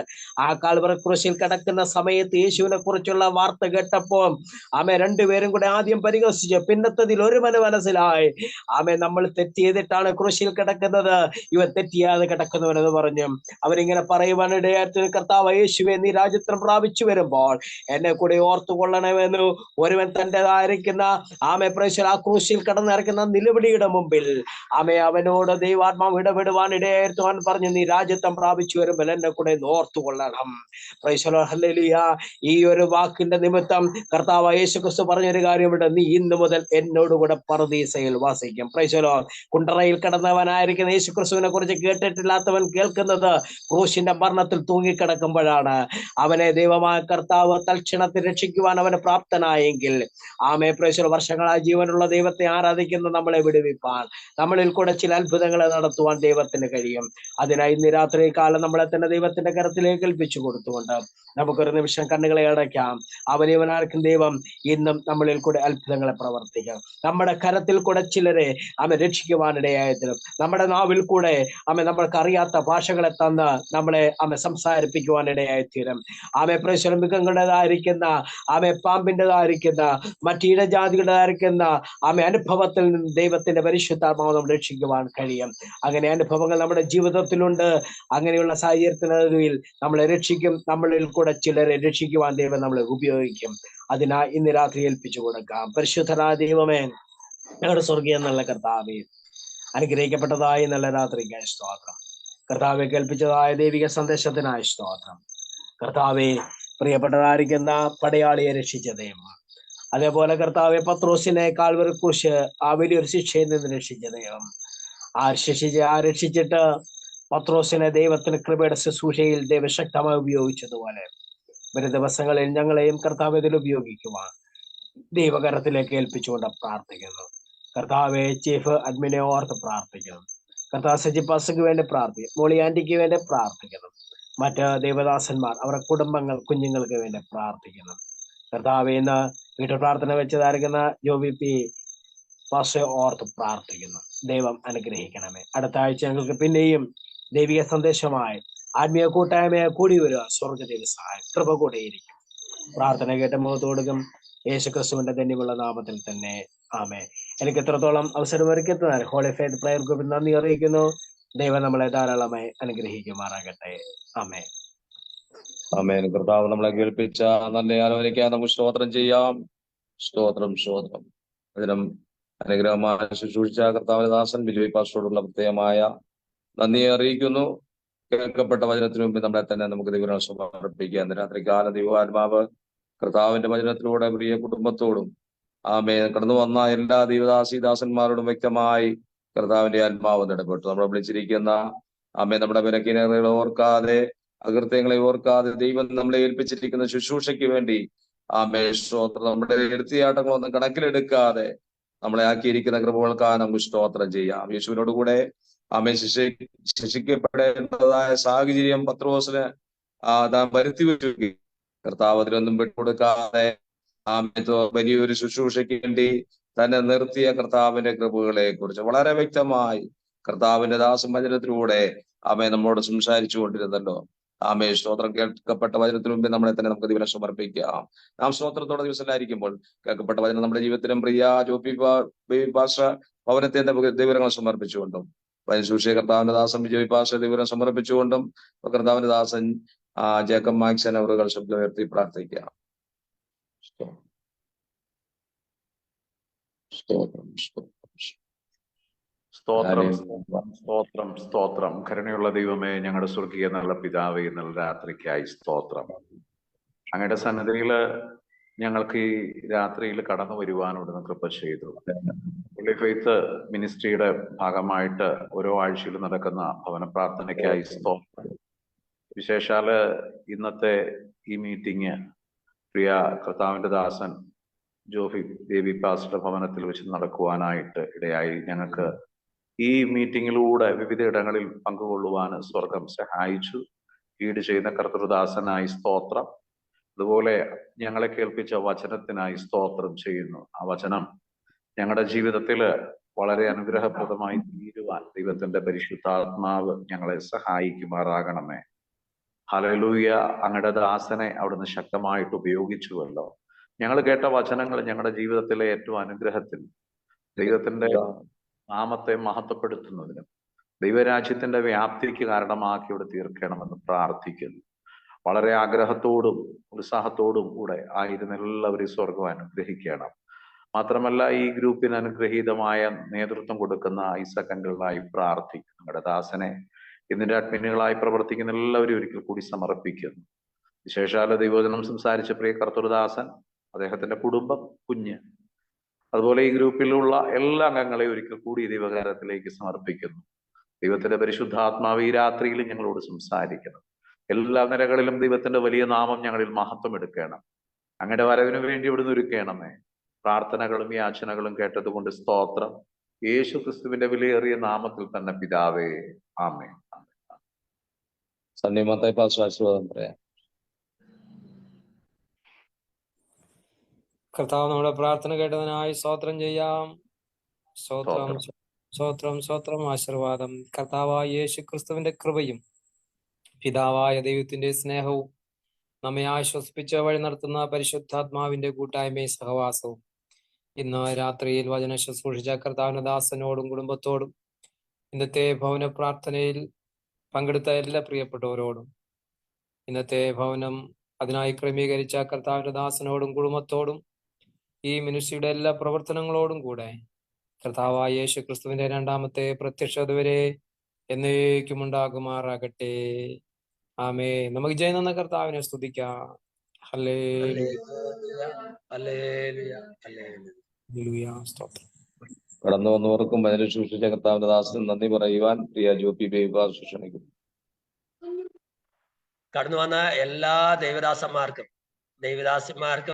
ആ കാൽവറി ക്രൂശിൽ കിടക്കുന്ന സമയത്ത് യേശുവിനെ കുറിച്ചുള്ള വാർത്ത കേട്ടപ്പോ രണ്ടുപേരും കൂടെ ആദ്യം പരിഹസിച്ചു. പിന്നത്തതിൽ ഒരുവന് മനസ്സിലായി നമ്മൾ തെറ്റ് ചെയ്തിട്ടാണ് ക്രൂശിൽ കിടക്കുന്നത്, ഇവൻ തെറ്റിയാതെ കിടക്കുന്നവനെന്ന് പറഞ്ഞു. അവരിങ്ങനെ പറയുവാനിടയായിട്ട്, കർത്താവ് യേശുവേ, നീ രാജ്യത്വം പ്രാപിച്ചു വരുമ്പോൾ എന്നെ കൂടെ ഓർത്തുകൊള്ളണമെന്നു ഒരുവൻ തൻ്റെതായിരിക്കുന്ന പ്രൈസൽ ആ ക്രൂശിൽ കിടന്നിറക്കുന്ന നിലവിളിയുടെ മുമ്പിൽ അവനോട് ദൈവാത്മാവ് ഇടപെടുവാൻ ഇടയായിട്ട് അവൻ പറഞ്ഞു, നീ രാജ്യത്വം പ്രാപിച്ചു വരുമ്പോൾ എന്നെ കൂടെ ഓർത്തുകൊള്ളണം. പ്രൈസലോ, ഹല്ലേലൂയ. ഈ ഒരു വാക്കിന്റെ നിമിത്തം കർത്താവ് യേശുക്രിസ്തു പറഞ്ഞൊരു കാര്യമുണ്ട്, നീ ഇന്നു മുതൽ എന്നോടുകൂടെ പറുദീസയിൽ വാസിക്കും. പ്രൈസലോ. കുണ്ടറയിൽ കിടന്നവനായിരിക്കുന്ന യേശുക്രിസ്തുവിനെ കുറിച്ച് കേട്ടിട്ടില്ലാത്തവൻ കേൾക്കുന്നത് ക്രൂശിന്റെ മരണത്തിൽ തൂങ്ങിക്കിടക്കുമ്പോഴാണ്. അവനെ ദൈവമായ കർത്താവ് തൽക്ഷണത്തിൽ രക്ഷിക്കുവാൻ അവന് പ്രാപ്തനായെങ്കിൽ പ്രൈസലോ, വർഷങ്ങളായി ജീവനുള്ള ദൈവത്തെ ആരാധിക്കുന്ന നമ്മളെ വിടുവിപ്പാൻ, നമ്മളിൽ കൂടെ ചില അത്ഭുതങ്ങളെ നടത്തുവാൻ ദൈവത്തിന് കഴിയും. അതിനായി ഇന്ന് രാത്രി കാലം നമ്മളെ തന്നെ ദൈവത്തിന്റെ കരത്തിലേക്ക് ഏൽപ്പിച്ചു കൊടുത്തുകൊണ്ട് നമുക്കൊരു നിമിഷം കണ്ണുകളെ അടയ്ക്കാം. അവനവനാർക്കും ദൈവം ഇന്നും നമ്മളിൽ കൂടെ അത്ഭുതങ്ങളെ പ്രവർത്തിക്കാം. നമ്മുടെ കരത്തിൽ കൂടെ ചിലരെ രക്ഷിക്കുവാനിടയായതിലും നമ്മുടെ നാവിൽ കൂടെ നമ്മൾക്ക് അറിയാത്ത ഭാഷകളെ തന്ന് നമ്മളെ സംസാരിപ്പിക്കുവാനിടയായിത്തീരും. പ്രൈസലോ, മൃഗങ്ങളുടേതായിരിക്കുന്ന പാമ്പിൻ്റെതായിരിക്കുന്ന മറ്റ് ഇടജാതികളുടേതായിരിക്കുന്ന അനുഭവത്തിൽ നിന്ന് ദൈവത്തിന്റെ പരിശുദ്ധാത്മാവ് നമ്മൾ രക്ഷിക്കുവാൻ കഴിയും. അങ്ങനെ അനുഭവങ്ങൾ നമ്മുടെ ജീവിതത്തിലുണ്ട്. അങ്ങനെയുള്ള സാഹചര്യത്തിനൊടുവിൽ നമ്മളെ രക്ഷിക്കും. നമ്മളിൽ കൂടെ ചിലരെ രക്ഷിക്കുവാൻ ദൈവം നമ്മളെ ഉപയോഗിക്കും. അതിനായി ഇന്ന് രാത്രി ഏൽപ്പിച്ചു കൊടുക്കാം. പരിശുദ്ധനായ ദൈവമേ, ഞങ്ങളുടെ സ്വർഗീയ നല്ല കർത്താവേ, അനുഗ്രഹിക്കപ്പെട്ടതായ നല്ല രാത്രിക്കായ സ്തോത്രം. കർത്താവെ, കേൾപ്പിച്ചതായ ദൈവിക സന്ദേശത്തിനായ സ്തോത്രം. കർത്താവെ, പ്രിയപ്പെട്ടതായിരിക്കുന്ന പടയാളിയെ രക്ഷിച്ച ദൈവം, അതേപോലെ കർത്താവെ പത്രോസിനെ കാൽവറി ക്രൂശ് വലിയൊരു ശിക്ഷയിൽ നിന്ന് രക്ഷിച്ച ദൈവം, രക്ഷിച്ചിട്ട് പത്രോസിനെ ദൈവത്തിന് കൃപയുടെ ശുശ്രൂഷയിൽ ദൈവശക്തമായി ഉപയോഗിച്ചതുപോലെ വരും ദിവസങ്ങളിൽ ഞങ്ങളെയും കർത്താവ് ഇതിൽ ഉപയോഗിക്കുവാൻ ദൈവകരത്തിലേക്ക് ഏൽപ്പിച്ചുകൊണ്ട് പ്രാർത്ഥിക്കുന്നു. കർത്താവെ, ചീഫ് അഡ്മിനെ ഓർത്ത് പ്രാർത്ഥിക്കുന്നു. കർത്താവ് സജി പാസ്റ്റർക്ക് വേണ്ടി പ്രാർത്ഥിക്കുന്നു. മോളി ആന്റിക്ക് വേണ്ടി പ്രാർത്ഥിക്കുന്നു. മറ്റ് ദേവദാസന്മാർ, അവരുടെ കുടുംബങ്ങൾ, കുഞ്ഞുങ്ങൾക്ക് വേണ്ടി പ്രാർത്ഥിക്കുന്നു. കർത്താവ്, ഇന്ന് വീട്ടിൽ പ്രാർത്ഥന വെച്ചതായിരിക്കുന്ന ജോബി പി പാസ്റ്ററെ ഓർത്ത് പ്രാർത്ഥിക്കുന്നു. ദൈവം അനുഗ്രഹിക്കണമേ. അടുത്ത ആഴ്ച ഞങ്ങൾക്ക് പിന്നെയും ദൈവിക സന്ദേശമായി ആത്മീയ കൂട്ടായ്മയെ കൂടി വരിക. സ്വർഗ്ഗദൈവ സഹായം കൃപ കൂടെയിരിക്കും. പ്രാർത്ഥന കേട്ട മുഖത്തോടും യേശുക്രിസ്തുവിന്റെ ധന്യമുള്ള നാമത്തിൽ തന്നെ ആമേൻ. എനിക്ക് എത്രത്തോളം അവസരം ഒരുക്കുന്നതിന് ഹോളി ഫെയ്ത്ത് പ്രയർ ഗ്രൂപ്പിൽ നന്ദി അറിയിക്കുന്നു. ദൈവം നമ്മളെ ധാരാളമായി അനുഗ്രഹിക്കുമാറാകട്ടെ. ആമേൻ. ആമേൻ. കർത്താവ് നമ്മളെ കേൾപ്പിച്ച നല്ല ആലോചിക്കാൻ നമുക്ക് സ്തോത്രം ചെയ്യാം. സ്തോത്രം. അതിനും അനുഗ്രഹമായ ശുശ്രൂഷിച്ച കർത്താവിന്റെ ദാസൻ ബിജോയ് പാസ്റ്ററോടുള്ള പ്രത്യേകമായ നന്ദി അറിയിക്കുന്നു. കേൾക്കപ്പെട്ട വചനത്തിന് മുമ്പ് നമ്മളെ തന്നെ നമുക്ക് ദൈവം സമർപ്പിക്കുക. ഇന്ന് രാത്രികാല ദൈവാത്മാവ് കർത്താവിന്റെ വചനത്തിലൂടെ പ്രിയ കുടുംബത്തോടും കടന്നു വന്ന എല്ലാ ദൈവദാസിദാസന്മാരോടും വ്യക്തമായി കർത്താവിന്റെ ആത്മാവ് ഇടപെട്ടു. നമ്മളെ വിളിച്ചിരിക്കുന്ന നമ്മുടെ വിലക്കിനകളെ ഓർക്കാതെ, അകൃത്യങ്ങളെ ഓർക്കാതെ ദൈവം നമ്മളെ ഏൽപ്പിച്ചിരിക്കുന്ന ശുശ്രൂഷയ്ക്ക് വേണ്ടി സ്തോത്രം. നമ്മുടെ എടുത്തിയാട്ടങ്ങളൊന്നും കണക്കിലെടുക്കാതെ നമ്മളെ ആക്കിയിരിക്കുന്ന കൃപകൾക്കാണ് നമുക്ക് സ്തോത്രം ചെയ്യാം. യേശുവിനോട് കൂടെ ആമേ ശിക്ഷിക്കപ്പെടേണ്ടതായ സാഹചര്യം പത്രോസിന് താൻ വരുത്തി വെച്ചു. കർത്താവ് അതിലൊന്നും വിട്ടുകൊടുക്കാതെ വലിയൊരു ശുശ്രൂഷയ്ക്ക് വേണ്ടി തന്നെ നിർത്തിയ കർത്താവിന്റെ കൃപകളെ കുറിച്ച് വളരെ വ്യക്തമായി കർത്താവിന്റെ ദാസവചനത്തിലൂടെ ആമേ നമ്മോട് സംസാരിച്ചു കൊണ്ടിരുന്നല്ലോ. ആമേ സ്തോത്രം. കേൾക്കപ്പെട്ട വചനത്തിന് മുമ്പേ നമ്മളെ തന്നെ നമുക്ക് ദിവസം സമർപ്പിക്കാം. നാം സ്തോത്രത്തോടെ ദിവസത്തിലായിരിക്കുമ്പോൾ കേൾക്കപ്പെട്ട വചനം നമ്മുടെ ജീവിതത്തിലും പ്രിയ ജോപി ഭാഷ ഭവനത്തെ ദൈവങ്ങൾ സമർപ്പിച്ചുകൊണ്ടും ശുശ്രൂഷ കർത്താവിന്റെ ദാസൻ വിജയ് ഭാഷ ദൈവം സമർപ്പിച്ചുകൊണ്ടും കർത്താവിന്റെ ദാസൻ ജേക്കബ് മാക്സൻ അവറുകൾ ശബ്ദം ഉയർത്തി പ്രാർത്ഥിക്കാം. സ്തോത്രം സ്തോത്രം. കരുണയുള്ള ദൈവമേ, ഞങ്ങളുടെ സ്വർഗീയ നല്ല പിതാവേ, നല്ല രാത്രിക്കായി സ്തോത്രം. അങ്ങയുടെ സന്നിധിയില് ഞങ്ങൾക്ക് ഈ രാത്രിയിൽ കടന്നു വരുവാനോട് കൃപ ചെയ്തു. ഹോളി ഫെയ്ത്ത് മിനിസ്ട്രിയുടെ ഭാഗമായിട്ട് ഓരോ ആഴ്ചയിലും നടക്കുന്ന ഭവന പ്രാർത്ഥനയ്ക്കായി സ്തോത്രം. വിശേഷാല് ഇന്നത്തെ ഈ മീറ്റിംഗ് പ്രിയ കർത്താവിന്റെ ദാസൻ ജോഫി ദേവി പാസ്റ്റർ ഭവനത്തിൽ വെച്ച് നടക്കുവാനായിട്ട് ഇടയായി. ഞങ്ങൾക്ക് ഈ മീറ്റിങ്ങിലൂടെ വിവിധ ഇടങ്ങളിൽ പങ്കുകൊള്ളുവാൻ സ്വർഗം സഹായിച്ചു. ലീഡ് ചെയ്യുന്ന കർത്തൃദാസനായി സ്തോത്രം. അതുപോലെ ഞങ്ങളെ കേൾപ്പിച്ച വചനത്തിനായി സ്തോത്രം ചെയ്യുന്നു. ആ വചനം ഞങ്ങളുടെ ജീവിതത്തിൽ വളരെ അനുഗ്രഹപ്രദമായി തീരുവാൻ ദൈവത്തിന്റെ പരിശുദ്ധാത്മാവ് ഞങ്ങളെ സഹായിക്കുമാറാകണമേ. ഹല്ലേലൂയ. അങ്ങയുടെ ദാസനെ അവിടുന്ന് ശക്തമായിട്ട് ഉപയോഗിച്ചുവല്ലോ. ഞങ്ങൾ കേട്ട വചനങ്ങൾ ഞങ്ങളുടെ ജീവിതത്തിലെ ഏറ്റവും അനുഗ്രഹത്തിൽ ദൈവത്തിന്റെ നാമത്തെ മഹത്വപ്പെടുത്തുന്നതിനും ദൈവരാജ്യത്തിന്റെ വ്യാപ്തിക്ക് കാരണമാക്കി ഇവിടെ തീർക്കണമെന്ന് പ്രാർത്ഥിക്കുന്നു. വളരെ ആഗ്രഹത്തോടും ഉത്സാഹത്തോടും കൂടെ ആയിരുന്ന എല്ലാവരെയും സ്വർഗം അനുഗ്രഹിക്കണം. മാത്രമല്ല ഈ ഗ്രൂപ്പിന് അനുഗ്രഹീതമായ നേതൃത്വം കൊടുക്കുന്ന ഐസക് അങ്കിളിനായി പ്രാർത്ഥിക്കുന്നു. നമ്മുടെ ദാസനെ ഇതിന്റെ അഡ്മിനുകളായി പ്രവർത്തിക്കുന്ന എല്ലാവരും ഒരിക്കൽ കൂടി സമർപ്പിക്കുന്നു. വിശേഷാല ദൈവവചനം സംസാരിച്ച പ്രിയ കർത്തൃദാസൻ, അദ്ദേഹത്തിന്റെ കുടുംബം, കുഞ്ഞ്, അതുപോലെ ഈ ഗ്രൂപ്പിലുള്ള എല്ലാ അംഗങ്ങളെയും ഒരിക്കൽ കൂടി ദൈവകാരത്തിലേക്ക് സമർപ്പിക്കുന്നു. ദൈവത്തിന്റെ പരിശുദ്ധാത്മാവ് ഈ രാത്രിയിൽ ഞങ്ങളോട് സംസാരിക്കണം. എല്ലാ നിലകളിലും ദൈവത്തിന്റെ വലിയ നാമം ഞങ്ങളിൽ മഹത്വം എടുക്കണം. അങ്ങയുടെ വരവിന് വേണ്ടി ഇവിടുന്ന് ഒരുക്കണമേ. പ്രാർത്ഥനകളും യാചനകളും കേട്ടതുകൊണ്ട് സ്തോത്രം. യേശു ക്രിസ്തുവിന്റെ വിലയേറിയ നാമത്തിൽ തന്നെ പിതാവേ, ആമേൻ. സന്നിമത്തായി പാസ്റ്റർ ആശീർവാദം പറയാം. കർത്താവ് നമ്മുടെ പ്രാർത്ഥന കേട്ടതിനായി സ്തോത്രം ചെയ്യാം. സ്തോത്രം സ്തോത്രം സ്തോത്രം. ആശീർവാദം. കർത്താവായ യേശു ക്രിസ്തുവിന്റെ കൃപയും പിതാവായ ദൈവത്തിന്റെ സ്നേഹവും നമ്മെ ആശ്വസിപ്പിച്ച് വഴി നടത്തുന്ന പരിശുദ്ധാത്മാവിന്റെ കൂട്ടായ്മയും സഹവാസവും ഇന്ന് രാത്രിയിൽ വചന ശുശ്രൂഷിച്ച കർത്താവിന്റെ ദാസനോടും കുടുംബത്തോടും ഇന്നത്തെ ഭവന പ്രാർത്ഥനയിൽ പങ്കെടുത്ത എല്ലാ പ്രിയപ്പെട്ടവരോടും ഇന്നത്തെ ഭവനം അതിനായി ക്രമീകരിച്ച കർത്താവിന്റെ ദാസനോടും കുടുംബത്തോടും ഈ മിനിസ്ട്രിയുടെ എല്ലാ പ്രവർത്തനങ്ങളോടും കൂടെ കർത്താവായ യേശു ക്രിസ്തുവിന്റെ രണ്ടാമത്തെ പ്രത്യക്ഷത വരെ എന്നേക്കും ഉണ്ടാകുമാറാകട്ടെ. ആമേ. നമുക്ക് ജയം തന്ന കർത്താവിനെ സ്തുതിക്കാം. സ്തോത്രം. കടന്നു വന്നവർക്കും വചന ശുശ്രൂഷിച്ച കർത്താവിന്റെ ദാസന് നന്ദി പറയുവാൻ പ്രിയ ജോപി ബേബി ക്ഷണിക്കുന്നു. കടന്നു വന്ന എല്ലാ ദേവദാസന്മാർക്കും